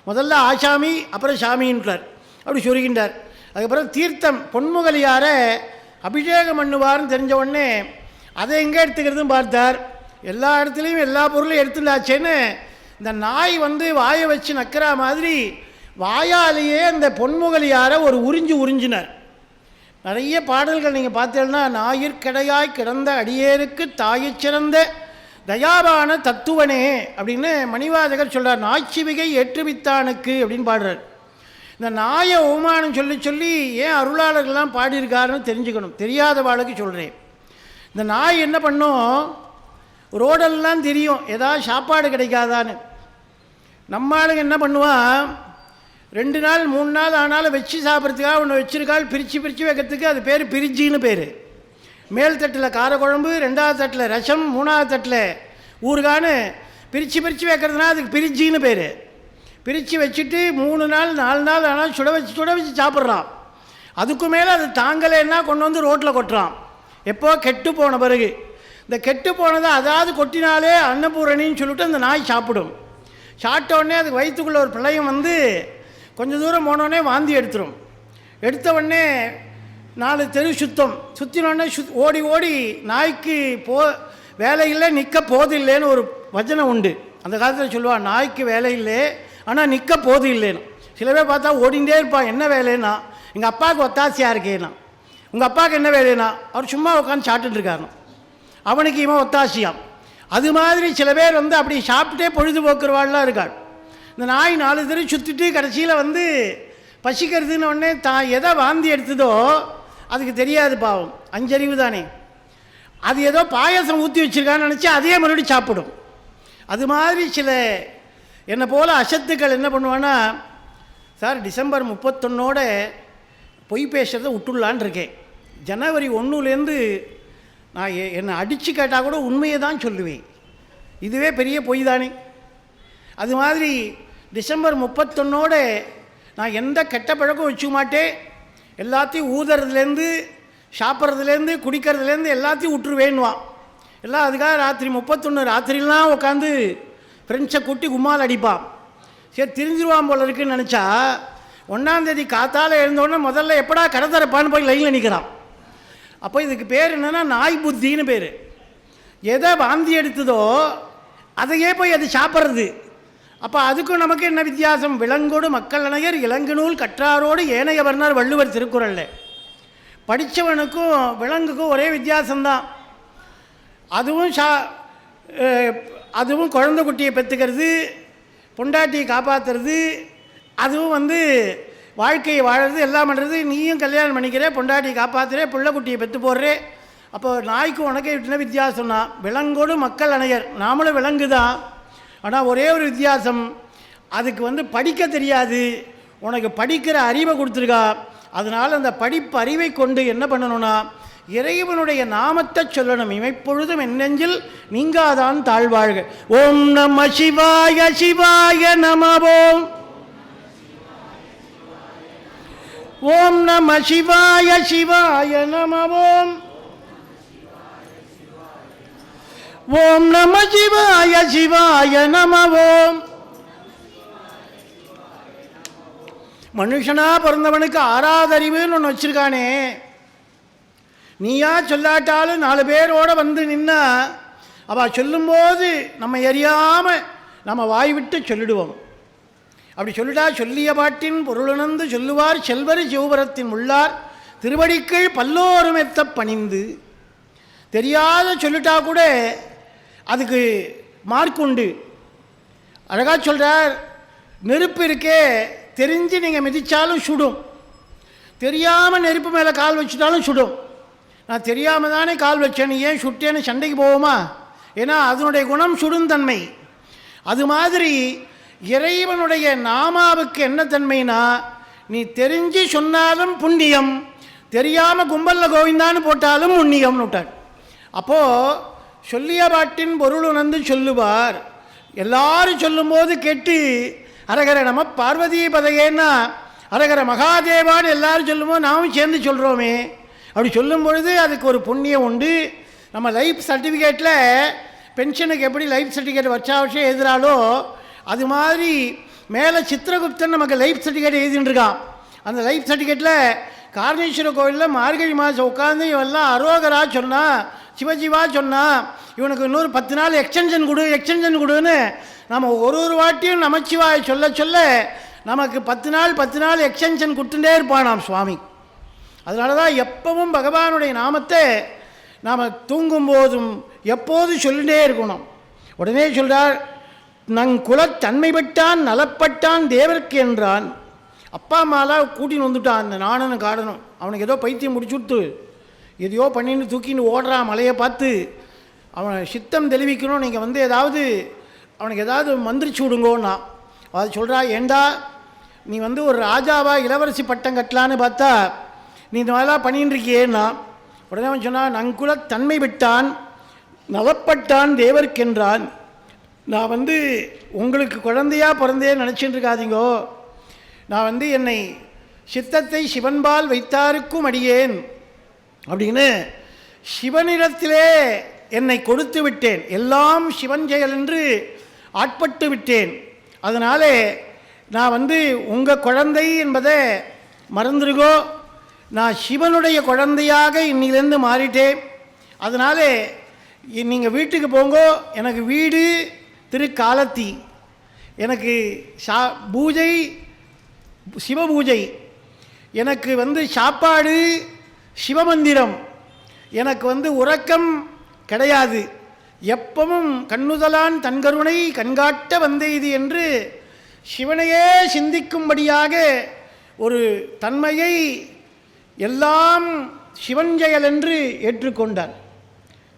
முதல்ல ஆசாமி, அப்புறம் சாமின்றார், அப்படி சொருகின்றார். அதுக்கப்புறம் தீர்த்தம் பொன்முகலியாரை அபிஷேகம் பண்ணுவார்னு தெரிஞ்ச உடனே அதை எங்கே எடுத்துக்கிறதுன்னு பார்த்தார். எல்லா இடத்துலையும் எல்லா பொருளும் எடுத்துட்டாச்சேன்னு இந்த நாய் வாயை வச்சு நக்கிற மாதிரி வாயாலேயே அந்த பொன்முகலியாரை ஒரு உறிஞ்சினார். நிறைய பாடல்கள் நீங்கள் பார்த்தீங்கன்னா, ஞாயிற்கிடையாய் கிடந்த அடியேருக்கு தாயைச் சிறந்த தயாபான தத்துவனே அப்படின்னு மணிவாதகர் சொல்கிறார். நாய்ச்சிவிகை ஏற்றுவித்தானுக்கு அப்படின்னு பாடுறார். இந்த நாயை அவமானம் சொல்லி சொல்லி ஏன் அருளாளர்கள்லாம் பாடியிருக்காருன்னு தெரிஞ்சுக்கணும். தெரியாத வாழ்க்கை சொல்கிறேன். இந்த நாய் என்ன பண்ணும், ரோடெல்லாம் தெரியும் ஏதாவது சாப்பாடு கிடைக்காதான்னு. நம்ம ஆளுங்க என்ன பண்ணுவான், 2 நாள் 3 நாள் ஆனாலும் வச்சு சாப்பிட்றதுக்காக ஒன்று வச்சுருக்காள், பிரித்து வைக்கிறதுக்கு. அது பேர் பிரிஜின்னு பேர். மேல் தட்டில் காரக்குழம்பு, 2வது தட்டில் ரசம், 3வது தட்டில் ஊறுகான்னு பிரித்து வைக்கிறதுனா அதுக்கு பிரிஜின்னு பேர். பிரித்து வச்சுட்டு 3 நாள் 4 நாள் ஆனால் சுட வச்சு சாப்பிட்றான். அதுக்கு மேலே அது தாங்கலைன்னா கொண்டு ரோட்டில் கொட்டுறான். எப்போ கெட்டு போன பிறகு. இந்த கெட்டு போனதை அதாவது கொட்டினாலே அன்னபூரணின்னு சொல்லிட்டு அந்த நாய் சாப்பிடும். சாப்பிட்ட உடனே அதுக்கு வயிற்றுக்குள்ளே ஒரு பிரளயம் கொஞ்சம் தூரம் போனோடனே வாந்தி எடுத்துரும். எடுத்த உடனே 4 தெரு சுற்றினோடனே ஓடி ஓடி நாய்க்கு வேலை இல்லை நிற்க போது இல்லைன்னு ஒரு வச்சனம் உண்டு. அந்த காலத்தில் சொல்லுவாள், நாய்க்கு வேலை இல்லை ஆனால் நிற்க போது இல்லைன்னு. சில பேர் பார்த்தா ஓடிகிட்டே இருப்பான். என்ன வேலைன்னா, எங்கள் அப்பாவுக்கு ஒத்தாசையாக இருக்கேன்னா. உங்கள் அப்பாவுக்கு என்ன வேலைன்னா, அவர் சும்மா உட்காந்து சாப்பிட்டுருக்காருன்னு. அவனுக்கு இவன் ஒத்தாசியாம். அது மாதிரி சில பேர் அப்படி சாப்பிட்டே பொழுதுபோக்குறவாள்லாம் இருக்காள். இந்த நாய் 4 தடவை சுற்றிட்டு கடைசியில் வந்து பசிக்கிறதுன்னு உடனே தான் எதை வாந்தி எடுத்ததோ அதுக்கு தெரியாது, பாவம், 5 அறிவு தானே. அது ஏதோ பாயசம் ஊற்றி வச்சுருக்கான்னு நினச்சி அதே மறுபடியும் சாப்பிடும். அது மாதிரி சில என்னை போல் அசத்துக்கள் என்ன பண்ணுவான்னா, சார் டிசம்பர் 31 பொய் பேசுகிறத விட்டுடலான் இருக்கேன், ஜனவரி 1 நான் என்னை அடித்து கேட்டால் கூட உண்மையை தான் சொல்லுவேன், இதுவே பெரிய பொய் தானே. அது மாதிரி டிசம்பர் 31 நான் எந்த கெட்ட பழக்கம் வச்சுக்க மாட்டேன், எல்லாத்தையும் ஊதுறதுலேருந்து சாப்பிட்றதுலேருந்து குடிக்கிறதுலேருந்து எல்லாத்தையும் விட்டுருவேன்னுவான். எல்லாம் அதுக்காக ராத்திரி 31 ராத்திரிலாம் உட்காந்து ஃப்ரெண்ட்ஸை கூட்டி கும்மால் அடிப்பான். சரி தெரிஞ்சிருவான் போல இருக்குன்னு நினச்சா 1ஆம் தேதி காத்தால் எழுந்தோடனே முதல்ல எப்படா கடை தரப்பான்னு போய் லைனில் நிற்கிறான். அப்போ இதுக்கு பேர் என்னென்னா நாய் புத்தின்னு பேர். எதை வாந்தி எடுத்ததோ அதையே போய் அது சாப்பிட்றது. அப்போ அதுக்கும் நமக்கு என்ன வித்தியாசம்? விலங்கோடு மக்கள் அணையர் இலங்கு நூல் கற்றாரோடு ஏனைய வர்ணர் வள்ளுவர் திருக்குறளில். படித்தவனுக்கும் விலங்குக்கும் ஒரே வித்தியாசம்தான். அதுவும் குழந்தை குட்டியை பெற்றுக்கிறது, பொண்டாட்டியை காப்பாற்றுறது, அதுவும் வந்து வாழ்க்கையை வாழறது, எல்லாம் பண்ணுறது. நீயும் கல்யாணம் பண்ணிக்கிற, பொண்டாட்டியை காப்பாற்றுற, பிள்ளை குட்டியை பெற்று போடுறே. அப்போ நாய்க்கும் உனக்கே என்ன வித்தியாசம்னா, விலங்கோடு மக்கள் அணையர், நாமளும் விலங்கு தான். ஆனால் ஒரே ஒரு வித்தியாசம், அதுக்கு வந்து படிக்க தெரியாது, உனக்கு படிக்கிற அறிவை கொடுத்துருக்கா. அதனால் அந்த படிப்பு அறிவை கொண்டு என்ன பண்ணணும்னா இறைவனுடைய நாமத்தை சொல்லணும். இமைப்பொழுதும் என் நெஞ்சில் நீங்காதான் தாழ்வாழ்க. ஓம் நம சிவாய சிவாய நமவோம். ஓம் நம சிவாய சிவாய நமவோம். ஓம் நம சிவாய சிவாய நமவோம். மனுஷனாக பிறந்தவனுக்கு 6வது அறிவுன்னு ஒன்று வச்சுருக்கானே, நீயா சொல்லாட்டாலும் 4 பேரோடு வந்து நின்னா அவள் சொல்லும்போது நம்ம எரியாமல் நம்ம வாய் விட்டு சொல்லிடுவோம். அப்படி சொல்லிட்டா சொல்லிய பாட்டின் பொருளுணர்ந்து சொல்லுவார் செல்வர் சிவபுரத்தின் உள்ளார் திருவடிக்கீழ் பல்லோரும் எத்த பணிந்து. தெரியாத சொல்லிட்டா கூட அதுக்கு மார்க் உண்டு. அழகாக சொல்கிறார், நெருப்பு இருக்கே தெரிஞ்சு நீங்கள் மிதித்தாலும் சுடும், தெரியாமல் நெருப்பு மேலே கால் வச்சுட்டாலும் சுடும். நான் தெரியாமல் தானே கால் வச்சேன், நீ ஏன் சுட்டேன்னு சண்டைக்கு போவோமா? ஏன்னா அதனுடைய குணம் சுடும் தன்மை. அது மாதிரி இறைவனுடைய நாமாவுக்கு என்ன தன்மைனா, நீ தெரிஞ்சு சொன்னாலும் புண்ணியம், தெரியாமல் கும்பலில் கோவிந்தான்னு போட்டாலும் புண்ணியம்னு விட்டார். அப்போது சொல்லிய பாட்டின் பொருள் உணர்ந்து சொல்லுவார். எல்லாரும் சொல்லும்போது கேட்டு அரகர நம பார்வதி பதையேன்னா அரகர மகாதேவான்னு எல்லாரும் சொல்லும்போது நாமும் சேர்ந்து சொல்கிறோமே. அப்படி சொல்லும் பொழுது அதுக்கு ஒரு புண்ணியம் உண்டு. நம்ம லைஃப் சர்டிஃபிகேட்டில் பென்ஷனுக்கு எப்படி லைஃப் சர்டிஃபிகேட் வருஷா வருஷம் எழுதுகிறாலோ அது மாதிரி மேலே சித்திரகுப்தன் நமக்கு லைஃப் சர்டிஃபிகேட் எழுதிட்டு இருக்கான். அந்த லைஃப் சர்டிஃபிகேட்டில் காரணேஸ்வர கோவிலில் மார்கழி மாதம் உட்காந்து இவெல்லாம் அரோகரா சொன்னால், சிவஜிவா சொன்னால், இவனுக்கு இன்னொரு 10 நாள் எக்ஸ்டென்ஷன் கொடுன்னு நம்ம ஒரு வாட்டியும் நமச்சிவாய சொல்ல சொல்ல நமக்கு 10 நாள் எக்ஸ்டென்ஷன் கொடுத்துட்டே இருப்பானாம் சுவாமி. அதனால தான் எப்பவும் பகவானுடைய நாமத்தை நாம் தூங்கும்போதும் எப்போதும் சொல்லிகிட்டே இருக்கணும். உடனே சொல்கிறார், நங்குலத்தன்மை பட்டான் நலப்பட்டான் தேவர்க்கு என்றான். அப்பா அம்மாலாம் கூட்டின்னு வந்துட்டான் அந்த நாணனும் காடனும். அவனுக்கு ஏதோ பைத்தியம் முடிச்சுட்டு எதையோ பண்ணின்னு தூக்கின்னு ஓடுறான் மலையை பார்த்து. அவனை சித்தம் தெளிவிக்கணும், நீங்கள் வந்து ஏதாவது அவனுக்கு ஏதாவது மந்திரிச்சு விடுங்கோன்னா. அது சொல்கிறா, ஏண்டா நீ வந்து ஒரு ராஜாவா இளவரசி பட்டம் கட்டலான்னு பார்த்தா நீ இந்த மாதிரிலாம் பண்ணின்னு இருக்கியேன்னா. உடனே அவன் சொன்னான், நங்குலத் தன்மை விட்டான் நலப்பட்டான் தேவர்க்கென்றான். நான் வந்து உங்களுக்கு குழந்தையாக பிறந்தே நினச்சிட்டு இருக்காதீங்கோ, நான் வந்து என்னை சித்தத்தை சிவன்பால் வைத்தாருக்கும் அடியேன் அப்படின்னு சிவனிடத்திலே என்னை கொடுத்து விட்டேன், எல்லாம் சிவன் செயல் என்று ஆட்பட்டு விட்டேன். அதனாலே நான் வந்து உங்கள் குழந்தை என்பதை மறந்துருகோ, நான் சிவனுடைய குழந்தையாக இன்னிலேருந்து மாறிட்டேன். அதனாலே நீங்கள் வீட்டுக்கு போங்கோ, எனக்கு வீடு திருக்காலத்தி, எனக்கு பூஜை சிவ பூஜை, எனக்கு வந்து சாப்பாடு சிவமந்திரம், எனக்கு வந்து உறக்கம் கிடையாது, எப்பவும் கண்ணுதலான் தன்கருணை கண்காட்ட வந்தெய்து என்று சிவனையே சிந்திக்கும்படியாக ஒரு தன்மையை எல்லாம் சிவன் செயல் என்று ஏற்றுக்கொண்டார்.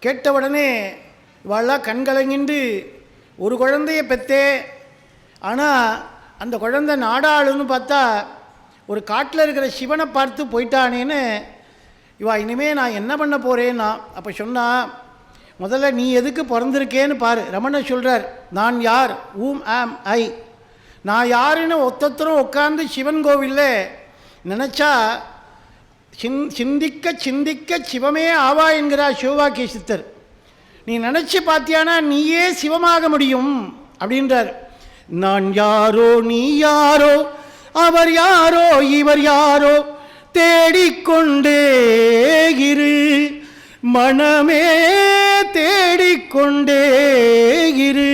கேட்டவுடனே இவாளெல்லாம் கண்கலங்கின்று ஒரு குழந்தைய பெற்றே, ஆனால் அந்த குழந்தை நாடாளுன்னு பார்த்தா ஒரு காட்டில் இருக்கிற சிவனை பார்த்து போயிட்டானேன்னு இவா இனிமேல் நான் என்ன பண்ண போகிறேன்னா. அப்போ சொன்னால், முதல்ல நீ எதுக்கு பிறந்திருக்கேன்னு பாரு. ரமணர் சொல்கிறார், நான் யார், ஊம் ஆம் ஐ, நான் யாருன்னு ஒத்தத்தரும் உட்காந்து சிவன் கோவிலில் நினச்சா சிந்திக்க சிந்திக்க சிவமே ஆவா என்கிறார் சிவவாக்கிய சித்தர். நீ நினச்சி பார்த்தியானா நீயே சிவமாக முடியும் அப்படின்றார். நான் யாரோ நீ யாரோ அவர் யாரோ இவர் யாரோ தேடிக்கொண்டே இரு மனமே தேடிக்கொண்டே இரு.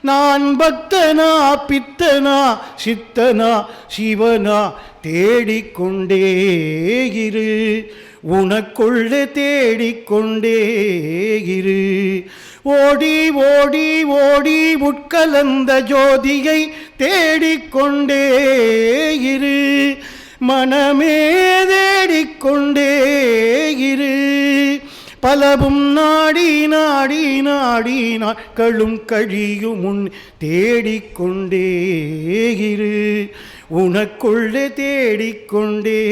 நான் பக்தனா பித்தனா சித்தனா சிவனா தேடிக்கொண்டே இரு உனக்குள்ளே தேடிக்கொண்டே இரு. ஓடி ஓடி ஓடி உட்கலந்த ஜோதியை தேடிக்கொண்டே இரு மனமே தேடிக்கொண்டே இரு. பலவும் நாடி நாடி நாடி நாட்களும் கழியும் முன் தேடிக்கொண்டே இரு உனக்குள்ளே தேடிக்கொண்டே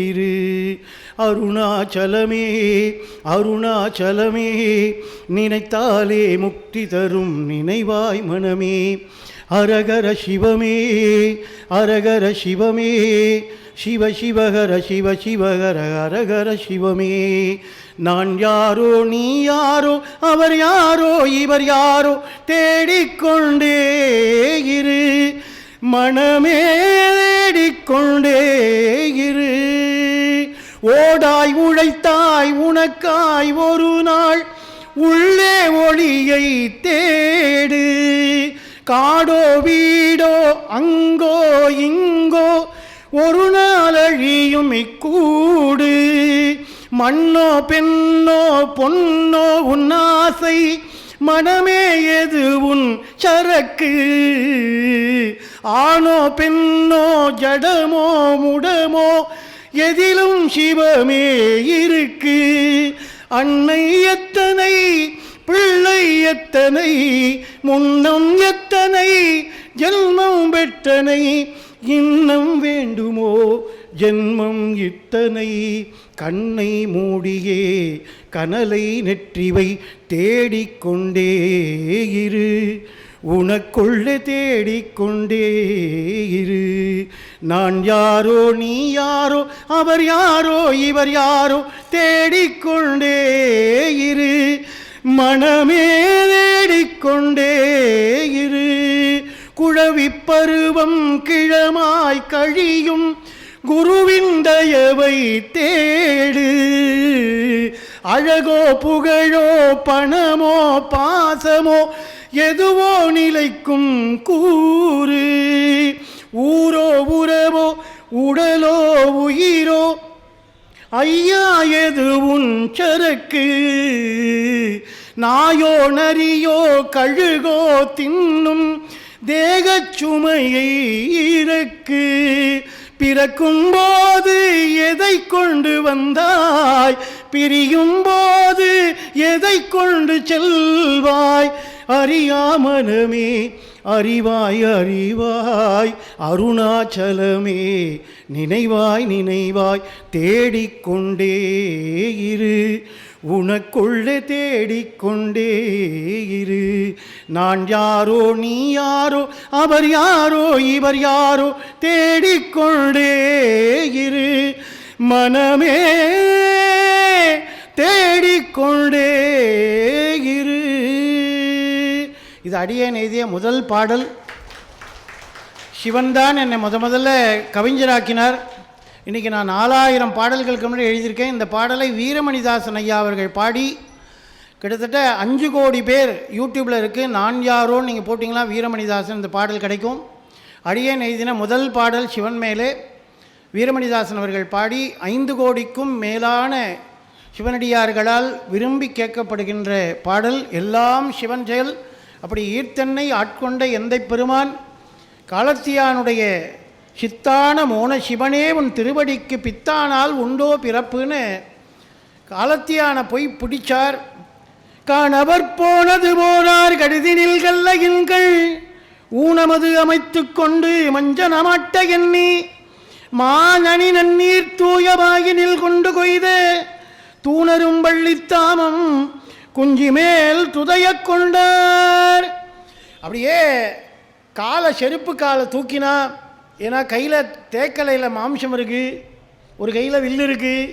இரு. அருணாச்சலமே அருணாச்சலமே நினைத்தாலே முக்தி தரும் நினைவாய் மனமே. அரகர சிவமே அரகர சிவமே சிவ சிவகர சிவ சிவகர அரகர சிவமே. நான் யாரோ நீ யாரோ அவர் யாரோ இவர் யாரோ தேடிக்கொண்டே இரு மனமே தேடிக்கொண்டே இரு. ஓடாய் உழைத்தாய் உனக்காய் ஒரு நாள் உள்ளே ஒளியை தேடு. காடோ வீடோ அங்கோ இங்கோ ஒரு நாள் அழியும் இக்கூடு. மண்ணோ பெண்ணோ பொன்னோ உன்னாசை மனமே எது உன் சரக்கு. ஆணோ பெண்ணோ ஜடமோ முடமோ எதிலும் சிவமே இருக்கு. அன்னை எத்தனை பிள்ளை எத்தனை முன்னம் எத்தனை ஜென்மம் பெற்றனை இன்னம் வேண்டுமோ ஜென்மம் இத்தனை. கண்ணை மூடியே கனலை நெற்றிவை தேடிக்கொண்டே இரு உனக்குள்ளே தேடிக்கொண்டே இரு. நான் யாரோ நீ யாரோ அவர் யாரோ இவர் யாரோ தேடிக்கொண்டே இரு மனமே தேடிக்கொண்டே இரு. குழவிப்பருவம் கிழமாய் கழியும் குருவின் தயவை தேடு. அழகோ புகழோ பணமோ பாசமோ எதுவோ நிலைக்கும் கூறு. ஊரோ உறவோ உடலோ உயிரோ ஐயா எது உன் சரக்கு. நாயோ நரியோ கழுகோ தின்னும் தேகச்சுமையை இறக்கு. பிறக்கும் போது எதை கொண்டு வந்தாய் பிரியும் போது எதை கொண்டு செல்வாய். அறியாமனமே அறிவாய் அறிவாய் அருணாச்சலமே நினைவாய் நினைவாய் தேடிக்கொண்டே இரு உனக்குள்ளே தேடிக்கொண்டே இரு. நான் யாரோ நீ யாரோ அவர் யாரோ இவர் யாரோ தேடிக்கொண்டே இரு மனமே தேடிக்கொண்டே இரு. இது அடியேன் எழுதிய முதல் பாடல். சிவன்தான் என்னை முதல்ல கவிஞராக்கினார். இன்றைக்கி நான் 4000 பாடல்களுக்கு முன்னாடி எழுதியிருக்கேன். இந்த பாடலை வீரமணிதாசன் ஐயா அவர்கள் பாடி கிட்டத்தட்ட 5 கோடி பேர் யூடியூப்பில் இருக்குது. நான் யாரோன்னு நீங்கள் போட்டிங்களா வீரமணிதாசன் இந்த பாடல் கிடைக்கும். அடியேன் எழுதின முதல் பாடல் சிவன் மேலே வீரமணிதாசன் அவர்கள் பாடி 5 கோடிக்கும் மேலான சிவனடியார்களால் விரும்பி கேட்கப்படுகின்ற பாடல். எல்லாம் சிவன் செயல் அப்படி ஈர்த்தன்னை ஆட்கொண்ட எந்தை பெருமான் காலத்தியானுடைய சித்தான மோன சிவனே உன் திருவடிக்கு பித்தானால் உண்டோ பிறப்புன்னு காலத்தியான போய் பிடிச்சார். காணவர் போனது போனார் கடிதினில் கல்லகின்கள் ஊனமது அமைத்து கொண்டு மஞ்சனமாட்ட எண்ணி மானணி நன்னீர் தூயமாகினில் கொண்டு கொய்த தூணரும் பள்ளித்தாமம் குஞ்சி மேல் துதைய கொண்டார். அப்படியே காலை செருப்பு காலை தூக்கினா, ஏன்னா கையில் தேக்கலையில் மாம்சம் இருக்குது, ஒரு கையில் வில்லு இருக்குது,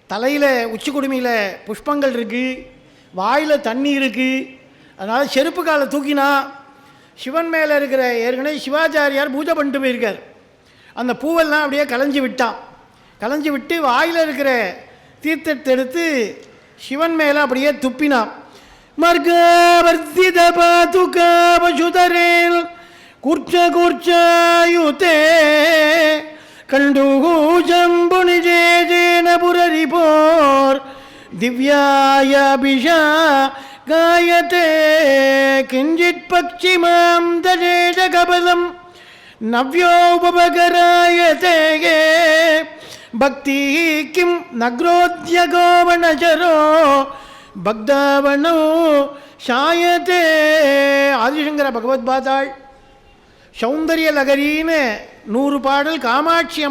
தலையில் உச்சி குடுமியில் புஷ்பங்கள் இருக்குது, வாயில் தண்ணி இருக்குது. அதனால் செருப்பு காலை தூக்கினா சிவன் மேலே இருக்கிற ஏற்கனவே சிவாச்சாரியார் பூஜை பண்ணிட்டு போயிருக்கார். அந்த பூவெல்லாம் அப்படியே களைஞ்சி விட்டான். களைஞ்சி விட்டு வாயில் இருக்கிற தீர்த்தத்தை எடுத்து சிவன் மேலே அப்படியே துப்பினான். மர்கவர்த்தித பாதுகாபசுதரேல் கூர்ச்ச கூர்ச்சாயுதே கண்டூஜம்பு நிஜேஜேன புரரி போர் திவ்யாயாபிஷா காயத்தே கிஞ்சித் பக்ஷிமாம் தஜேஜ கபலம் நவ்யோபகராயதே பக்தி கிம் நக்ரோத்ய கோவணச்சரோ பக்தாவனோ ஷாயத்தே. ஆதிசங்கர பகவத் பாதாள் சௌந்தரிய லகரின்னு 100 பாடல் காமாட்சி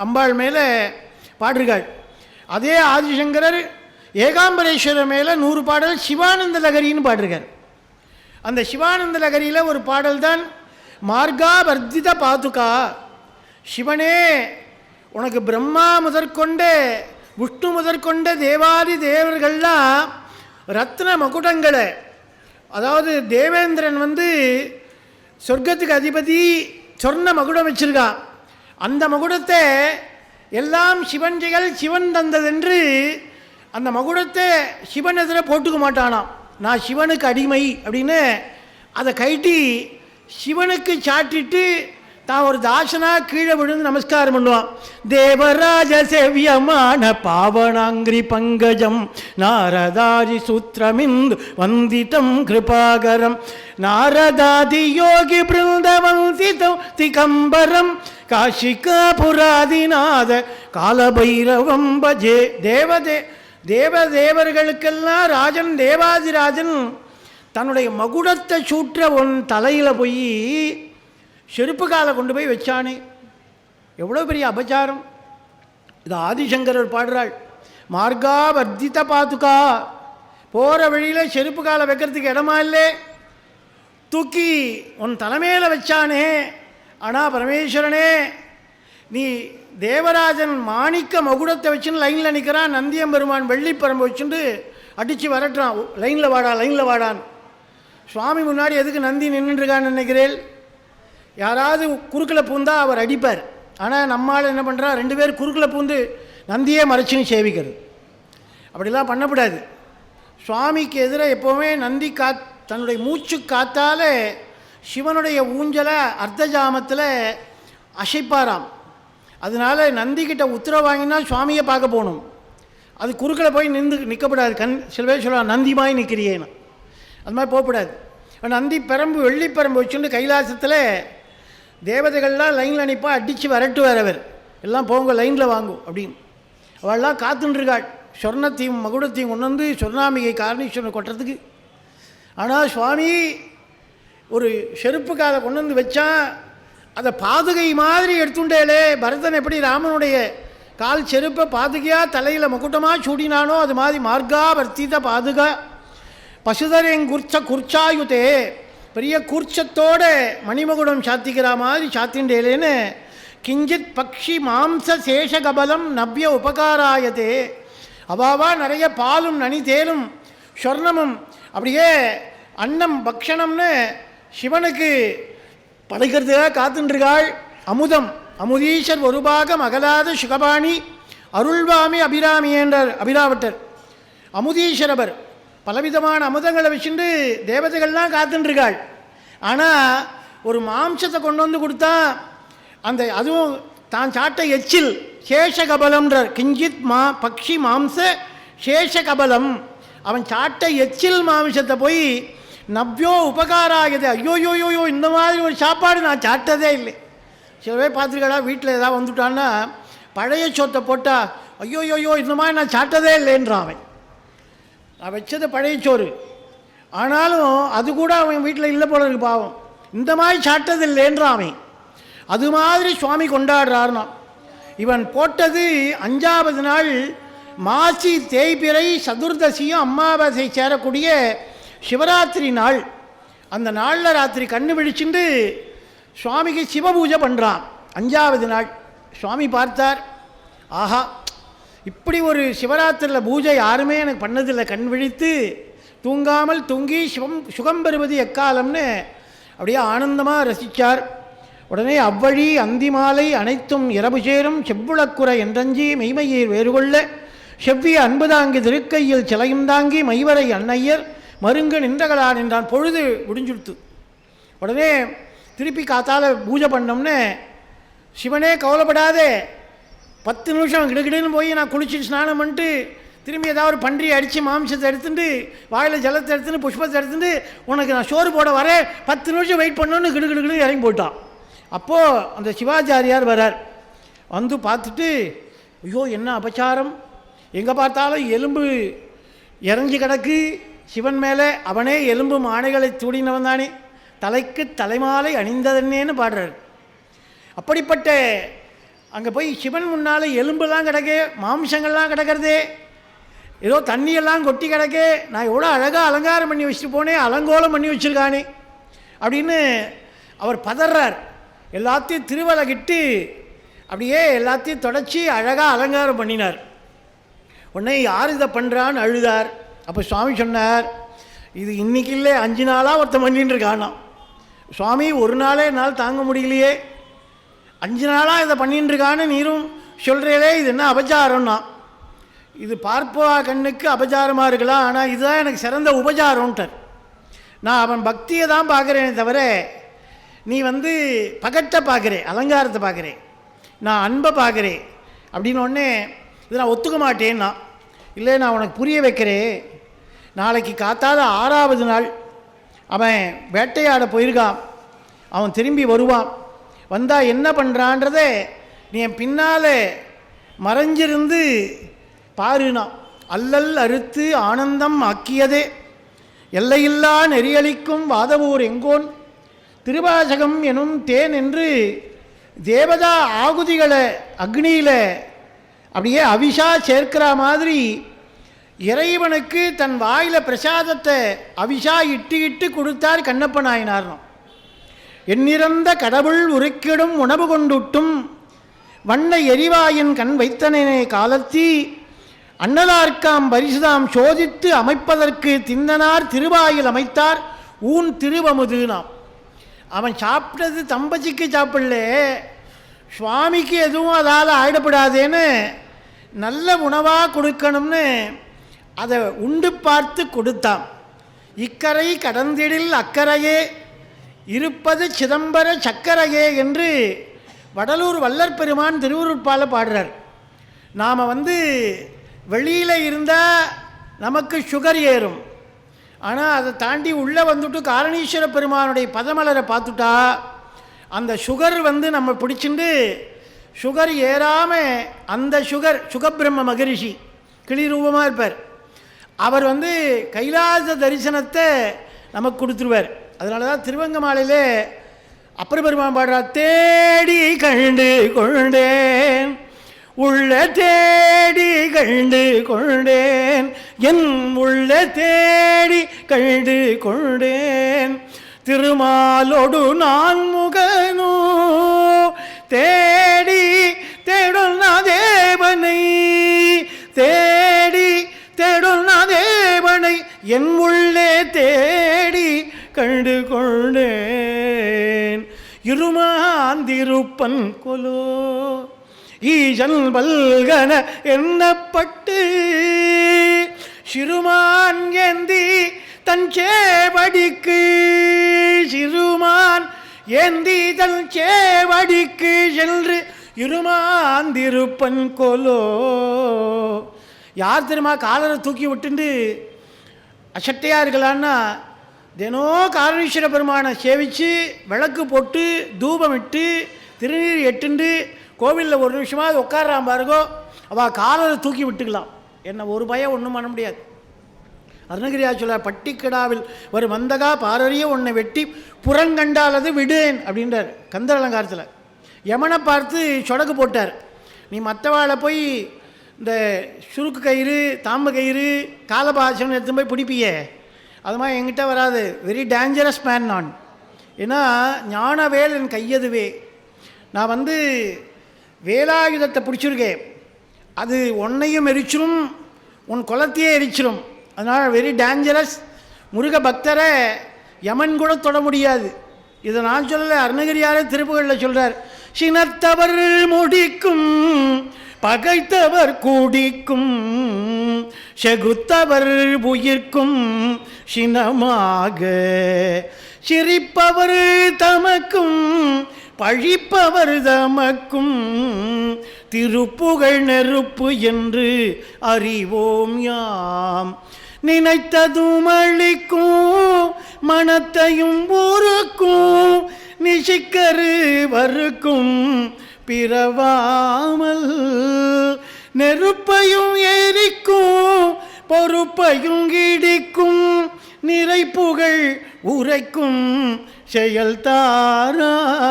அம்பாள் மேலே பாடுறாள். அதே ஆதிசங்கரர் ஏகாம்பரேஸ்வரர் மேலே 100 பாடல் சிவானந்த லகரின்னு பாடுறார். அந்த சிவானந்த லகரியில் ஒரு பாடல் தான் மார்கா வர்த்தித பாதுகா. சிவனே, உனக்கு பிரம்மா முதற்கொண்டு விஷ்ணு முதற்கொண்ட தேவாதி தேவர்கள்லாம் ரத்ன மகுடங்களை, அதாவது தேவேந்திரன் சொர்க்கத்துக்கு அதிபதி சொர்ண மகுடம் வச்சிருக்கான். அந்த மகுடத்தை எல்லாம் சிவன்கள் சிவன் தந்ததென்று அந்த மகுடத்தை சிவன் எதில் போட்டுக்க மாட்டானாம். நான் சிவனுக்கு அடிமை அப்படின்னு அதை கைட்டி சிவனுக்கு சாட்டிட்டு தான் ஒரு தாசனா கீழே விழுந்து நமஸ்காரம் பண்ணுவான். தேவராஜ சேவியமான பாவனாங்கிரி பங்கஜம் நாரதாரி சூத்திரமிந்து வந்திதம் கிருபாகரம் நாரதாதி யோகி பிருந்த வந்திதம் திகம்பரம் காஷிகா புராதிநாத காலபைரவம் பஜே. தேவர்களுக்கெல்லாம் ராஜன் தேவாதிராஜன் தன்னுடைய மகுடத்தை சூற்ற உன் தலையில் போய் செருப்பு காலை கொண்டு போய் வச்சானே, எவ்வளோ பெரிய அபச்சாரம். இது ஆதிசங்கரர் பாடுறாள். மார்கா வர்த்தித பாதுகா, போகிற வழியில் செருப்பு காலை வைக்கிறதுக்கு இடமா இல்லை, தூக்கி உன் தலைமையில் வச்சானே. ஆனால் பரமேஸ்வரனே, நீ தேவராஜன் மாணிக்க மகுடத்தை வச்சுன்னு லைனில் நிற்கிறான், நந்தியம்பெருமான் வெள்ளிப்பரம்பு வச்சுட்டு அடித்து வரட்டுறான், லைனில் வாடா லைனில் வாடான். சுவாமி முன்னாடி எதுக்கு நந்தி நின்றுருக்கான்னு நினைக்கிறேன். யாராவது குறுக்கில் பூந்தா அவர் அடிப்பார். ஆனால் நம்மளால் என்ன பண்ணுறா, 2 பேர் குறுக்கில் பூந்து நந்தியே மறைச்சின்னு சேவிக்கிறது. அப்படிலாம் பண்ணக்கூடாது. சுவாமிக்கு எதிராக எப்போவுமே நந்தி தன்னுடைய மூச்சு காத்தால் சிவனுடைய ஊஞ்சலை அர்த்த ஜாமத்தில் அசைப்பாராம். அதனால் நந்திக்கிட்ட உத்தரவு வாங்கினா சுவாமியை பார்க்க போகணும். அது குறுக்கில் போய் நிற்கப்படாது. சில பேர் சொல்லுவாங்க நந்திமாய் நிற்கிறியேன்னு, அது மாதிரி போகக்கூடாது. நந்தி பெரம்பு வெள்ளிப்பரம்பு வச்சுட்டு கைலாசத்தில் தேவதைகள்லாம் லைனில் அனுப்பா அடித்து வரட்டு வரவர் எல்லாம் போங்க லைனில் வாங்கும் அப்படின்னு. அவள்லாம் காத்துட்டுருக்காள் சொர்ணத்தையும் மகுடத்தையும் கொண்டு வந்து சொர்ணாம்பிகை காரணீஸ்வரனை கொட்டுறதுக்கு. ஆனால் சுவாமி ஒரு செருப்பு காலை கொண்டு வந்து வச்சான், அதை பாதுகை மாதிரி எடுத்துட்டேலே. பரதன் எப்படி ராமனுடைய கால் செருப்பை பாதுகையாக தலையில் மகுட்டமாக சூடினானோ அது மாதிரி மார்கா வர்த்தித பாதுகா பசுதரேங்குர்ச்ச குர்ச்சாயுதே, பெரிய கூர்ச்சத்தோட மணிமகுடம் சாத்திக்கிற மாதிரி சாத்தின்றேலேன்னு கிஞ்சித் பக்ஷி மாம்ச சேஷ கபலம் நவ்ய உபகாராயதே. அவாவா நிறைய பாலும் நனி தேலும் சொர்ணமும் அப்படியே அன்னம் பக்ஷணம்னு சிவனுக்கு படைக்கிறதுக்காக காத்துருக்காள். அமுதம் அமுதீஷர் ஒரு பாகம் அகலாத சுகபாணி அருள்வாமி அபிராமி என்றார் அபிராவட்டர். அமுதீஸ்வரவர் பலவிதமான அமுதங்களை வச்சுட்டு தேவதைகள்லாம் காத்துருக்காள். ஆனால் ஒரு மாம்சத்தை கொண்டு வந்து கொடுத்தா அந்த அதுவும் தான் சாட்ட எச்சில் சேஷகபலம்ன்றார். கிஞ்சித் பக்ஷி மாம்ச சேஷகபலம், அவன் சாட்ட எச்சில் மாம்சத்தை போய் நவ்யோ உபகாராகுது. ஐயோயோயோயோ, இந்த மாதிரி ஒரு சாப்பாடு நான் சாப்பிட்டதே இல்லை. சில பேர் பார்த்துருக்கடா, வீட்டில் ஏதாவது வந்துட்டான்னா பழைய சோத்தை போட்டால் ஐயோயோயோ, இந்த மாதிரி நான் சாப்பிட்டதே இல்லைன்றான் அவன். நான் வச்சது பழைய சோறு, ஆனாலும் அது கூட அவன் வீட்டில் இல்லை போல இருக்கு பாவம், இந்த மாதிரி சாப்பிட்டது இல்லைன்றான் அவன். அது மாதிரி சுவாமி கொண்டாடுறாருனா. இவன் போட்டது 5வது நாள் மாசி தேய்பிறை சதுர்தசியும் அமாவாசை சேரக்கூடிய சிவராத்திரி நாள். அந்த நாளில் ராத்திரி கண்ணு விழிச்சுட்டு சுவாமிக்கு சிவபூஜை பண்ணுறான். 5வது நாள் சுவாமி பார்த்தார், ஆஹா, இப்படி ஒரு சிவராத்திரியில் பூஜை யாருமே எனக்கு பண்ணதில்லை. கண் விழித்து தூங்காமல் தூங்கி சுகம் பெறுவது எக்காலம்னு அப்படியே ஆனந்தமாக ரசித்தார். உடனே அவ்வழி அந்தி மாலை அனைத்தும் இரவு சேரும் செவ்வுளக்குறை என்றஞ்சி மெய்மையீர் வேறுகொள்ள செவ்விய அன்புதாங்கி திருக்கையில் சிலையும் தாங்கி மைவரை அன்னையர் மருங்கு நின்றகலான் என்றான். பொழுது முடிஞ்சுடுத்து. உடனே திருப்பி காத்தால் பூஜை பண்ணோம்னு, சிவனே கவலைப்படாதே, 10 நிமிஷம் கிடுகிடுன்னு போய் நான் குளிச்சுட்டு ஸ்நானம் பண்ணிட்டு திரும்பி ஏதாவது ஒரு பன்றி அடித்து மாம்சத்தை எடுத்துட்டு வாயில் ஜலத்தை எடுத்துன்னு புஷ்பத்தை எடுத்துட்டு உனக்கு நான் சோறு போட வரேன், 10 நிமிஷம் வெயிட் பண்ணணுன்னு கிடுகிடுன்னு இறங்கி போயிட்டான். அப்போது அந்த சிவாச்சாரியார் வரார். வந்து பார்த்துட்டு, ஐயோ என்ன அபச்சாரம், எங்கே பார்த்தாலும் எலும்பு இறஞ்சி கிடக்கு சிவன் மேலே, அவனே எலும்பு மானைகளை தூடினவன் தானே, தலைக்கு தலைமாலை அணிந்ததன்னேன்னு பாடுறார். அப்படிப்பட்ட அங்கே போய் சிவன் முன்னால் எலும்புலாம் கிடக்கு, மாம்சங்கள்லாம் கிடக்கிறதே, ஏதோ தண்ணியெல்லாம் கொட்டி கிடக்கு, நான் எவ்வளோ அழகாக அலங்காரம் பண்ணி வச்சுட்டு போனேன், அலங்கோலம் பண்ணி வச்சுருக்கானே அப்படின்னு அவர் பதறார். எல்லாத்தையும் திருவலகிட்டு அப்படியே எல்லாத்தையும் தொடச்சி அழகாக அலங்காரம் பண்ணினார். உடனே யார் இதை பண்ணுறான்னு அழுதார். அப்போ சுவாமி சொன்னார், இது இன்றைக்கி இல்லை 5 நாளாக ஒருத்தன் பண்ணின்னு இருக்கானா. சுவாமி, ஒரு நாளே என்னால் தாங்க முடியலையே, 5 நாளாக இதை பண்ணின்னு இருக்கான்னு நீரும் சொல்கிறீங்களே, இது என்ன அபச்சாரம்னா. இது பார்ப்பா கண்ணுக்கு அபச்சாரமாக இருக்கலாம், ஆனால் இதுதான் எனக்கு சிறந்த உபச்சாரம்ன்ட்டார். நான் அவன் பக்தியை தான் பார்க்குறேனே தவிர நீ பகட்டை பார்க்குறேன், அலங்காரத்தை பார்க்குறேன், நான் அன்பை பார்க்குறேன் அப்படின்னு ஒன்னே இது நான் ஒத்துக்க மாட்டேன்னா. இல்லை, நான் உனக்கு புரிய வைக்கிறேன். நாளைக்கு காத்தாத 6வது நாள் அவன் வேட்டையாட போயிருக்கான். அவன் திரும்பி வருவான். வந்தால் என்ன பண்ணுறான்றதை நீ என் பின்னால் மறைஞ்சிருந்து பாருனா. அல்லல் அறுத்து ஆனந்தம் ஆக்கியதே எல்லையில்லா நெறியளிக்கும் வாதவூர் எங்கோன் திருவாசகம் எனும் தேன் என்று தேவதா ஆகுதிகளை அக்னியில் அப்படியே அவிஷா சேர்க்கிற மாதிரி இறைவனுக்கு தன் வாயில் பிரசாதத்தை அவிஷா இட்டு இட்டு கொடுத்தார் கண்ணப்ப நாயனார்னோம். எண்ணிறந்த கடவுள் உருக்கிடும் உணவு கொண்டுட்டும் வண்ண எரிவாயின் கண் வைத்தனே காலத்தி அன்னலார்க்காம் பரிசுதாம் சோதித்து அமைப்பதற்கு தின்னனார் திருவாயில் அமைத்தார் ஊன் திருவமுதுனாம். அவன் சாப்பிட்டது தம்பச்சிக்கு சாப்பிடல, சுவாமிக்கு எதுவும் அதால் ஆயிடப்படாதேன்னு நல்ல உணவாக கொடுக்கணும்னு அதை உண்டு பார்த்து கொடுத்தான். இக்கரை கடந்திடில் அக்கரையே இருப்பது சிதம்பர சக்கரையே என்று வடலூர் வள்ளற் பெருமான் திருவுருட்பால பாடுறார். நாம் வெளியில் இருந்தால் நமக்கு சுகர் ஏறும், ஆனால் அதை தாண்டி உள்ளே வந்துட்டு காரணீஸ்வர பெருமானுடைய பதமலரை பார்த்துட்டா அந்த சுகர் நம்ம பிடிச்சிட்டு சுகர் ஏறாமல் அந்த சுகபிரம்ம மகரிஷி கிளிரூபமாக இருப்பார். அவர் கைலாச தரிசனத்தை நமக்கு கொடுத்துருவார். அதனால தான் திருவங்க மாலையிலே அப்பர் பெருமான் பாடுறார், தேடி கண்டு கொண்டேன் உள்ள தேடி கண்டு கொண்டேன் என் உள்ள தேடி கண்டு கொண்டேன் திருமாலோடு நான் முகனோ தேடி தேடுன தேவனை தேடி தேடுன தேவனை என் உள்ளே தேடி கண்டு கொண்டேன் இருமாந்திருப்பன் கொலோ ஈசன் பல்கன எண்ணப்பட்டு சிறுமான் ஏந்தி தன் சேவடிக்கு சிறுமான் ஏந்தி தன் சேவடிக்கு சென்று இருமாந்திருப்பன் கொலோ. யார் தெரியுமா காலரை தூக்கி விட்டுண்டு அசட்டையாக இருக்கலான்னா தினம் காரணீஸ்வர பெருமானை சேவித்து விளக்கு போட்டு தூபமிட்டு திருநீர் எட்டுண்டு கோவிலில் ஒரு நிமிஷமாக உட்காரான் பாருங்கோ, அவள் காலில் தூக்கி விட்டுக்கலாம். என்ன ஒரு பயம் ஒன்றும் பண்ண முடியாது. அருணகிரியா சொல்ல பட்டிக்கடாவில் ஒரு மந்தகா பாரறிய உன்னை வெட்டி புறங்கண்டாலது விடேன் அப்படின்றார் கந்தர் அலங்காரத்தில். யமனை பார்த்து சொடக்கு போட்டார், நீ மற்றவாளை போய் இந்த சுருக்கு கயிறு தாம்பு கயிறு காலபாசம் எடுத்து போய் பிடிப்பியே, அது மாதிரி என்கிட்ட வராது. வெரி டேஞ்சரஸ் மேன் நான். ஏன்னா ஞானவேல் என் கையதுவே. நான் வேலாயுதத்தை பிடிச்சிருக்கேன், அது உன்னையும் எரிச்சிடும் உன் குலத்தையே எரிச்சிடும். அதனால் வெரி டேஞ்சரஸ். முருக பக்தரை யமன் கூட தொட முடியாது. இதை நான் சொல்லலை, அருணகிரியாரே திருப்புகளில் சொல்கிறார். சினத்தவர் முடிக்கும் பகைத்தவர் கூடிக்கும் செகுத்தவர் உயிர்க்கும் சினமாக சிரிப்பவர் தமக்கும் பழிப்பவர் தமக்கும் திருப்புகழ் நெருப்பு என்று அறிவோம் யாம். நினைத்ததும் அளிக்கும் மனத்தையும் ஊருக்கும் நிசிக்கரு வறுக்கும் பிறவாமல் நெருப்பையும் எரிக்கும் பொறுப்பையும் இடிக்கும் நிறைப்புகழ் உரைக்கும் செயல் தாராய்.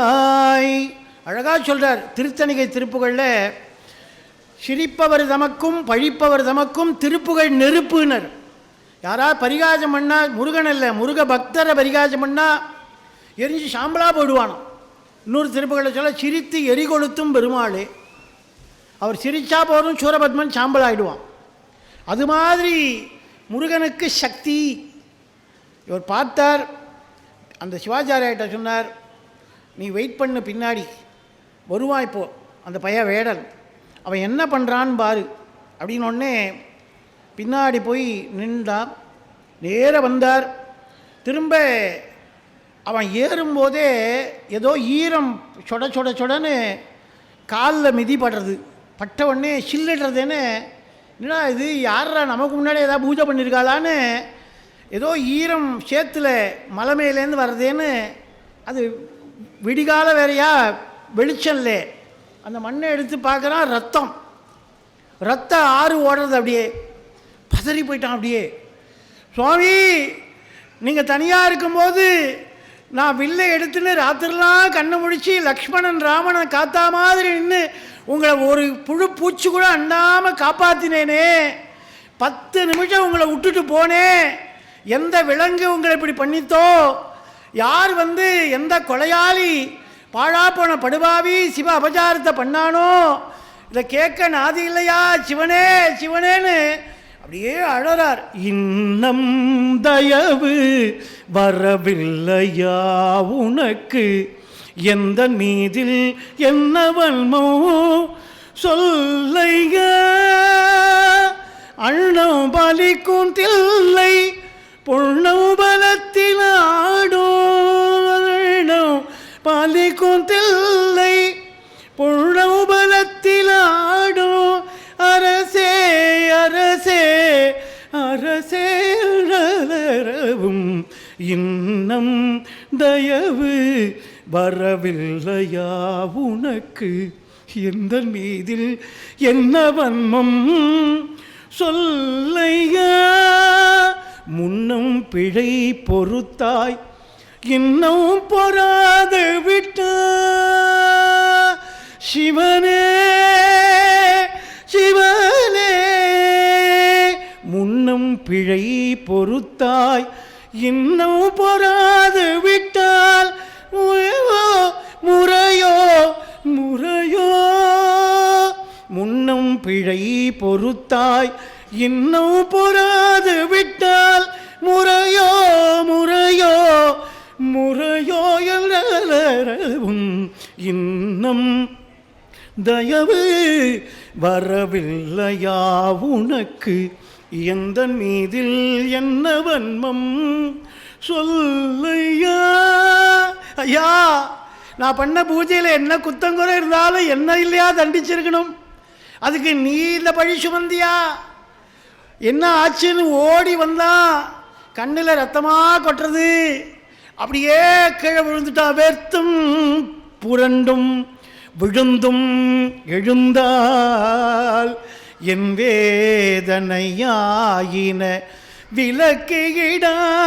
அழகாக சொல்கிறார் திருத்தணிகை திருப்புகழில். சிரிப்பவர் தமக்கும் பழிப்பவர் தமக்கும் திருப்புகழ் நெருப்புனர். யாராவது பரிகாசம் பண்ணால், முருகன் இல்லை முருக பக்தரை பரிகாசம் பண்ணால் எரிஞ்சு சாம்பலாக போயிடுவானோ. இன்னொரு திருப்புகளை சொல்ல சிரித்து எரிகொளுத்தும் பெருமாளே. அவர் சிரிச்சா போதும் சூரபத்மன் சாம்பல் ஆகிடுவான். அது மாதிரி முருகனுக்கு சக்தி. இவர் பார்த்தார், அந்த சிவாச்சாரியாட்ட சொன்னார், நீ வெயிட் பண்ணு, பின்னாடி வருவான் இப்போ அந்த பையன் வேடல், அவன் என்ன பண்ணுறான்னு பாரு அப்படின்னு. ஒன்னே பின்னாடி போய் நின்றான். நேர வந்தார். திரும்ப அவன் ஏறும்போதே ஏதோ ஈரம் சொட சொட சொடன்னு காலில் மிதிப்படுறது. பட்ட உடனே சில்லிடுறதுன்னு, என்னடா இது யாரா நமக்கு முன்னாடி ஏதாவது பூஜை பண்ணியிருக்காளான்னு ஏதோ ஈரம் சேத்துல மலை மேலேருந்து வர்றதேன்னு. அது விடிகால வேறையா வெளிச்சம்ல அந்த மண்ணை எடுத்து பார்க்குறான், ரத்தம் ஆறு ஓடுறது. அப்படியே பதறி போயிட்டான். அப்படியே, சுவாமி நீங்கள் தனியாக இருக்கும்போது நான் வில்லை எடுத்துன்னு ராத்திரிலாம் கண்ணை முடிச்சு லக்ஷ்மணன் ராமனை காத்தா மாதிரி நின்று உங்களை ஒரு புழு பூச்சி கூட அண்டாமல் காப்பாற்றினேனே. 10 நிமிஷம் உங்களை விட்டுட்டு போனேன். எந்த விலங்கு உங்களை இப்படி பண்ணித்தோ, யார் எந்த கொலையாளி பாழா போன படுபாவி சிவ அபச்சாரத்தை பண்ணானோ, இதை கேட்க நாதி இல்லையா சிவனே சிவனேன்னு அப்படியே அழறார். இன்னம் தயவு வரவில்லையா உனக்கு, எந்த மீதில் என்ன வன்மோ சொல்லைய, அண்ணம் பலிக்கும் தில்லை பொண்ணம் பலத்தில் ஆடோ, அண்ணம் பலிக்கும் தில்லை பொண்ணம் பலத்தில் ஆடோ, அரசே அரசே அரசே இன்னம் தயவு வரவில்லையா உனக்கு, எந்த மீதில் என்ன வன்மம் சொல்லையா, முன்னும் பிழை பொறுத்தாய் இன்னும் பொறாது விட்ட சிவனே சிவனே, முன்னும் பிழை பொறுத்தாய் இன்னும் பொறாது விட்டால் முறையோ முறையோ, முன்னும் பிழை பொறுத்தாய் இன்னும் பொறாது விட்டால் முறையோ முறையோ முறையோ எல்லவும், இன்னும் தயவு வரவில்லையா உனக்கு, எந்த மீதில் என்ன வன்மம் சொல்லையா. ஐயா, நான் பண்ண பூஜையில் என்ன குத்தங்குறை இருந்தாலும் என்ன இல்லையா தண்டிச்சிருக்கணும், அதுக்கு நீ இந்த பழி சுமந்தியா, என்ன ஆச்சுன்னு ஓடி வந்தான். கண்ணில் ரத்தமாக கொட்டுறது. அப்படியே கீழே விழுந்துட்டா. வேர்த்தும் புரண்டும் விழுந்தும் எழுந்தால் என் வேதனையாயின விளக்கிடாய்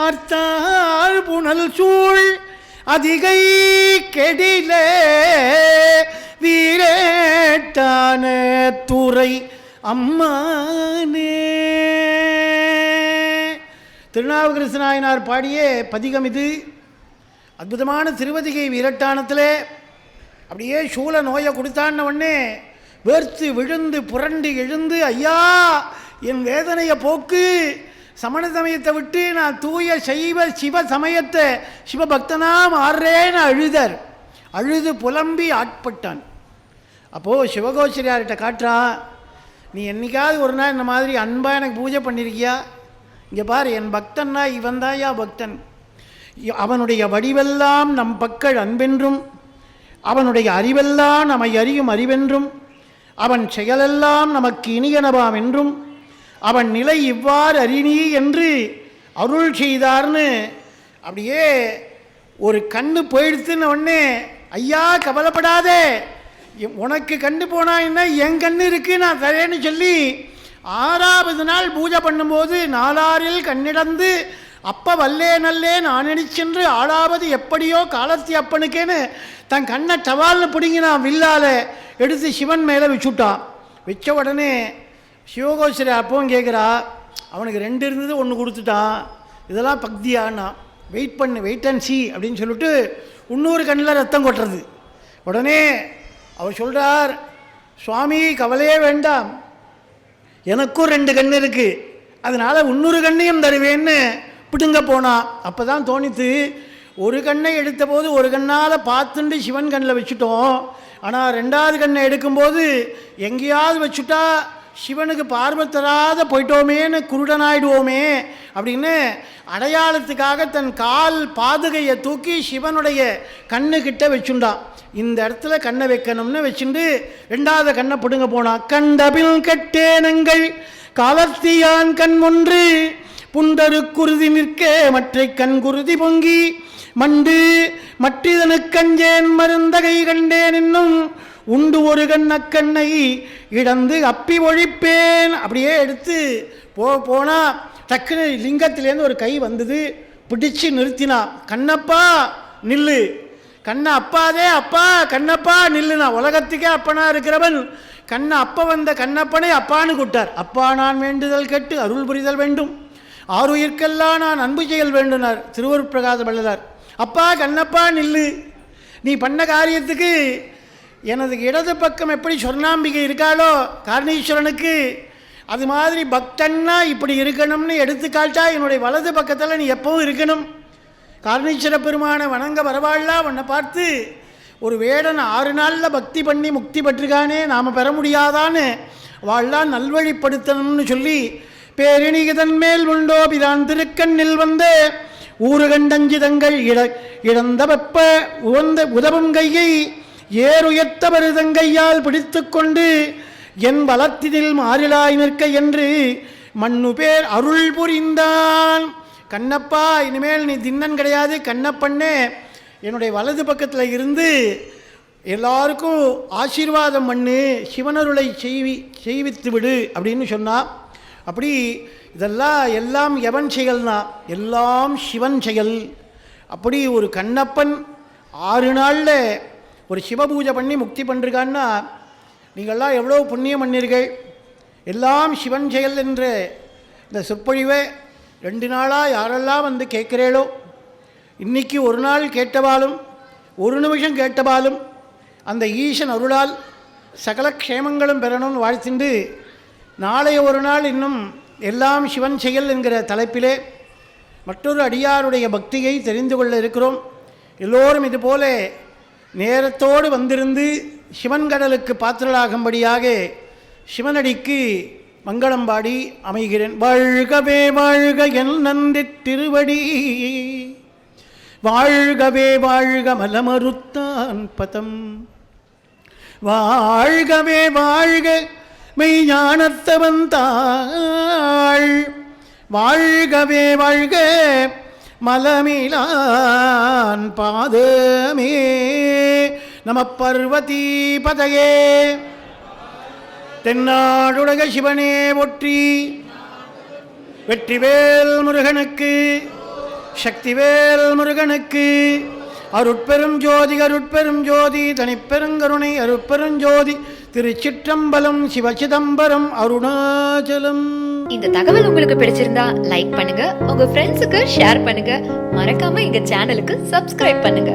அர்த்தால் புனல் சூழ் அதிகை கெடிலே வீரேட்டான துறை அம்மானே. திருநாவுக்கரசு நாயனார் பாடிய பதிகம் இது. அற்புதமான திருவதிகை வீரட்டானத்தில் அப்படியே சூழ நோயை கொடுத்தான்ன உடனே வேர்த்து விழுந்து புரண்டு எழுந்து, ஐயா என் வேதனையை போக்கு, சமண சமயத்தை விட்டு நான் தூய சைவ சிவ சமயத்தை சிவபக்தனா மாறுறேன்னு அழுதார். அழுது புலம்பி ஆட்பட்டான். அப்போது சிவகோச்சரியார்கிட்ட காட்டுறான், நீ என்னைக்காவது ஒரு நாள் இந்த மாதிரி அன்பாக எனக்கு பூஜை பண்ணியிருக்கியா? இங்கே பாரு, என் பக்தன்னா இவன் தாயா பக்தன். அவனுடைய வடிவெல்லாம் நம் பக்கள் அன்பென்றும், அவனுடைய அறிவெல்லாம் நம்மை அறியும் அறிவென்றும், அவன் செயலெல்லாம் நமக்கு இனியனவாம் என்றும், அவன் நிலை இவ்வாறு அறினி என்று அருள் செய்தார்னு அப்படியே ஒரு கண்ணு போயிடுத்துன்னு உடனே, ஐயா கவலைப்படாதே, உனக்கு கண்ணு போனா என்ன, என் கண்ணு இருக்கு நான் தரேன்னு சொல்லி 6வது நாள் பூஜை பண்ணும்போது நாலாரில் கண்ணிடந்து அப்ப வல்லே நல்லே நான் நினைச்சென்று ஆளாவது எப்படியோ காலத்தி அப்பனுக்கேன்னு தன் கண்ணை டவால்னு பிடிங்கினான். வில்லால எடுத்து சிவன் மேலே வச்சுட்டான். வச்ச உடனே சிவகோஸ்வரி அப்பவும் கேட்குறா, அவனுக்கு 2 இருந்தது 1 கொடுத்துட்டான், இதெல்லாம் பக்தியானா, வெயிட் பண்ணு, வெயிட் அண்ட் சி அப்படின்னு சொல்லிட்டு இன்னொரு கண்ணில் ரத்தம் கொட்டுறது. உடனே அவர் சொல்கிறார், சுவாமி கவலையே வேண்டாம், எனக்கும் 2 கண் இருக்குது, அதனால் இன்னொரு கண்ணையும் தருவேன்னு பிடுங்க போனான். அப்போ தான் தோணித்து, ஒரு கண்ணை எடுத்த போது ஒரு கண்ணால் பார்த்துட்டு சிவன் கண்ணில் வச்சுட்டோம், ஆனால் 2வது கண்ணை எடுக்கும்போது எங்கேயாவது வச்சுட்டா சிவனுக்கு பார்வை தராத போயிட்டோமேன்னு குருடனாயிடுவோமே அப்படின்னு அடையாளத்துக்காக தன் கால் பாதுகையை தூக்கி சிவனுடைய கண்ணுக்கிட்ட வச்சுண்டான். இந்த இடத்துல கண்ணை வைக்கணும்னு வச்சுட்டு 2வது கண்ணை பிடுங்க போனான். கண்டபில் கட்டேனங்கள் காலத்தியான் கண் ஒன்று புண்டரு குருதி நிற்க மற்றை கண் குருதி பொங்கி மண்டு மற்றிதனுக்கஞ்சேன் மருந்தகை கண்டேன் என்னும் உண்டு ஒரு கண்ணை இடந்து அப்பி ஒழிப்பேன். அப்படியே எடுத்து போனா டக்குன்னு லிங்கத்திலேருந்து ஒரு கை வந்தது, பிடிச்சு நிறுத்தினா. கண்ணப்பா நில்லு, கண்ணை அப்பாதே, அப்பா கண்ணப்பா நில்லுனா. உலகத்துக்கே அப்பனா இருக்கிறவன் கண்ணை அப்ப வந்த கண்ணப்பனை அப்பான்னு கூட்டார். அப்பா நான் வேண்டுதல் கேட்டு அருள் புரிதல் வேண்டும், ஆறுயிர்க்கெல்லாம் நான் அன்பு செயல் வேண்டுனார் திருவருட்பிரகாச வள்ளலார். அப்பா கண்ணப்பா நில்லு, நீ பண்ண காரியத்துக்கு எனது இடது பக்கம் எப்படி சொர்ணாம்பிகை இருக்காளோ காரணீஸ்வரனுக்கு, அது மாதிரி பக்தன்னா இப்படி இருக்கணும்னு எடுத்துக்காட்டா என்னுடைய வலது பக்கத்தில் நீ எப்பவும் இருக்கணும். காரணீஸ்வர பெருமானை வணங்க வரவாள்லாம் உன்னை பார்த்து ஒரு வேடன் 6 நாளில் பக்தி பண்ணி முக்தி பெற்றுக்கானே, நாம் பெற முடியாதான்னு வாழலாம் நல்வழிப்படுத்தணும்னு சொல்லி பேரிணிகதன் மேல் உண்டோ பிரான் திருக்கண்ணில் வந்த ஊறு கண்டஞ்சிதங்கள் இழந்த வெப்ப உதவும் கையை ஏறுயர்த்த வருதங்கையால் பிடித்து கொண்டு என் வளத்தினில் மாறிலாய் நிற்க என்று மண்ணு பேர் அருள் புரிந்தான். கண்ணப்பா இனிமேல் நீ தின்னன் கிடையாது, கண்ணப்பண்ணே என்னுடைய வலது பக்கத்தில் இருந்து எல்லாருக்கும் ஆசீர்வாதம் பண்ணு, சிவனருளை செய்வித்து விடு அப்படின்னு சொன்னான். அப்படி இதெல்லாம் எல்லாம் எவன் செயல்னா எல்லாம் சிவன் செயல். அப்படி ஒரு கண்ணப்பன் 6 நாளில் ஒரு சிவபூஜை பண்ணி முக்தி பண்ணிருக்கான்னா நீங்கள்லாம் எவ்வளோ புண்ணியம் பண்ணீர்கள். எல்லாம் சிவன் செயல் என்ற இந்த சொற்பொழிவை 2 நாளாக யாரெல்லாம் வந்து கேட்குறேளோ, இன்றைக்கி ஒரு நாள் கேட்டவாலும் 1 நிமிஷம் கேட்டவாலும் அந்த ஈசன் அருளால் சகல க்ஷேமங்களும் பெறணும்னு வாழ்த்திண்டு, நாளைய ஒரு நாள் இன்னும் எல்லாம் சிவன் செயல் என்கிற தலைப்பிலே மற்றொரு அடியாருடைய பக்தியை தெரிந்து கொள்ள இருக்கிறோம். எல்லோரும் இதுபோல நேரத்தோடு வந்திருந்து சிவன் கடலுக்கு பாத்திரலாகும்படியாக சிவனடிக்கு மங்களம் பாடி அமைகிறேன். வாழ்கவே வாழ்க என் நன்றி திருவடி, வாழ்கவே வாழ்க மலமறுத்தான் பதம், வாழ்கவே வாழ்க மெய்ஞானத்தவன் தாள், வாழ்கவே வாழ்க மலமிலான் பாதமே. நம பார்வதி பதயே. தென்னாடுடைய சிவனே போற்றி. வெற்றிவேல் முருகனுக்கு, சக்திவேல் முருகனுக்கு. அருட்பெரும் ஜோதி அருட்பெரும் ஜோதி தனிப்பெருங்கருணை அருட்பெருஞ்சோதி திருச்சிற்றம்பலம் சிவசிதம்பரம் அருணாச்சலம். இந்த தகவல் உங்களுக்கு பிடிச்சிருந்தா லைக் பண்ணுங்க, உங்க ஃப்ரெண்ட்ஸுக்கு ஷேர் பண்ணுங்க, மறக்காம எங்க சேனலுக்கு சப்ஸ்கிரைப் பண்ணுங்க.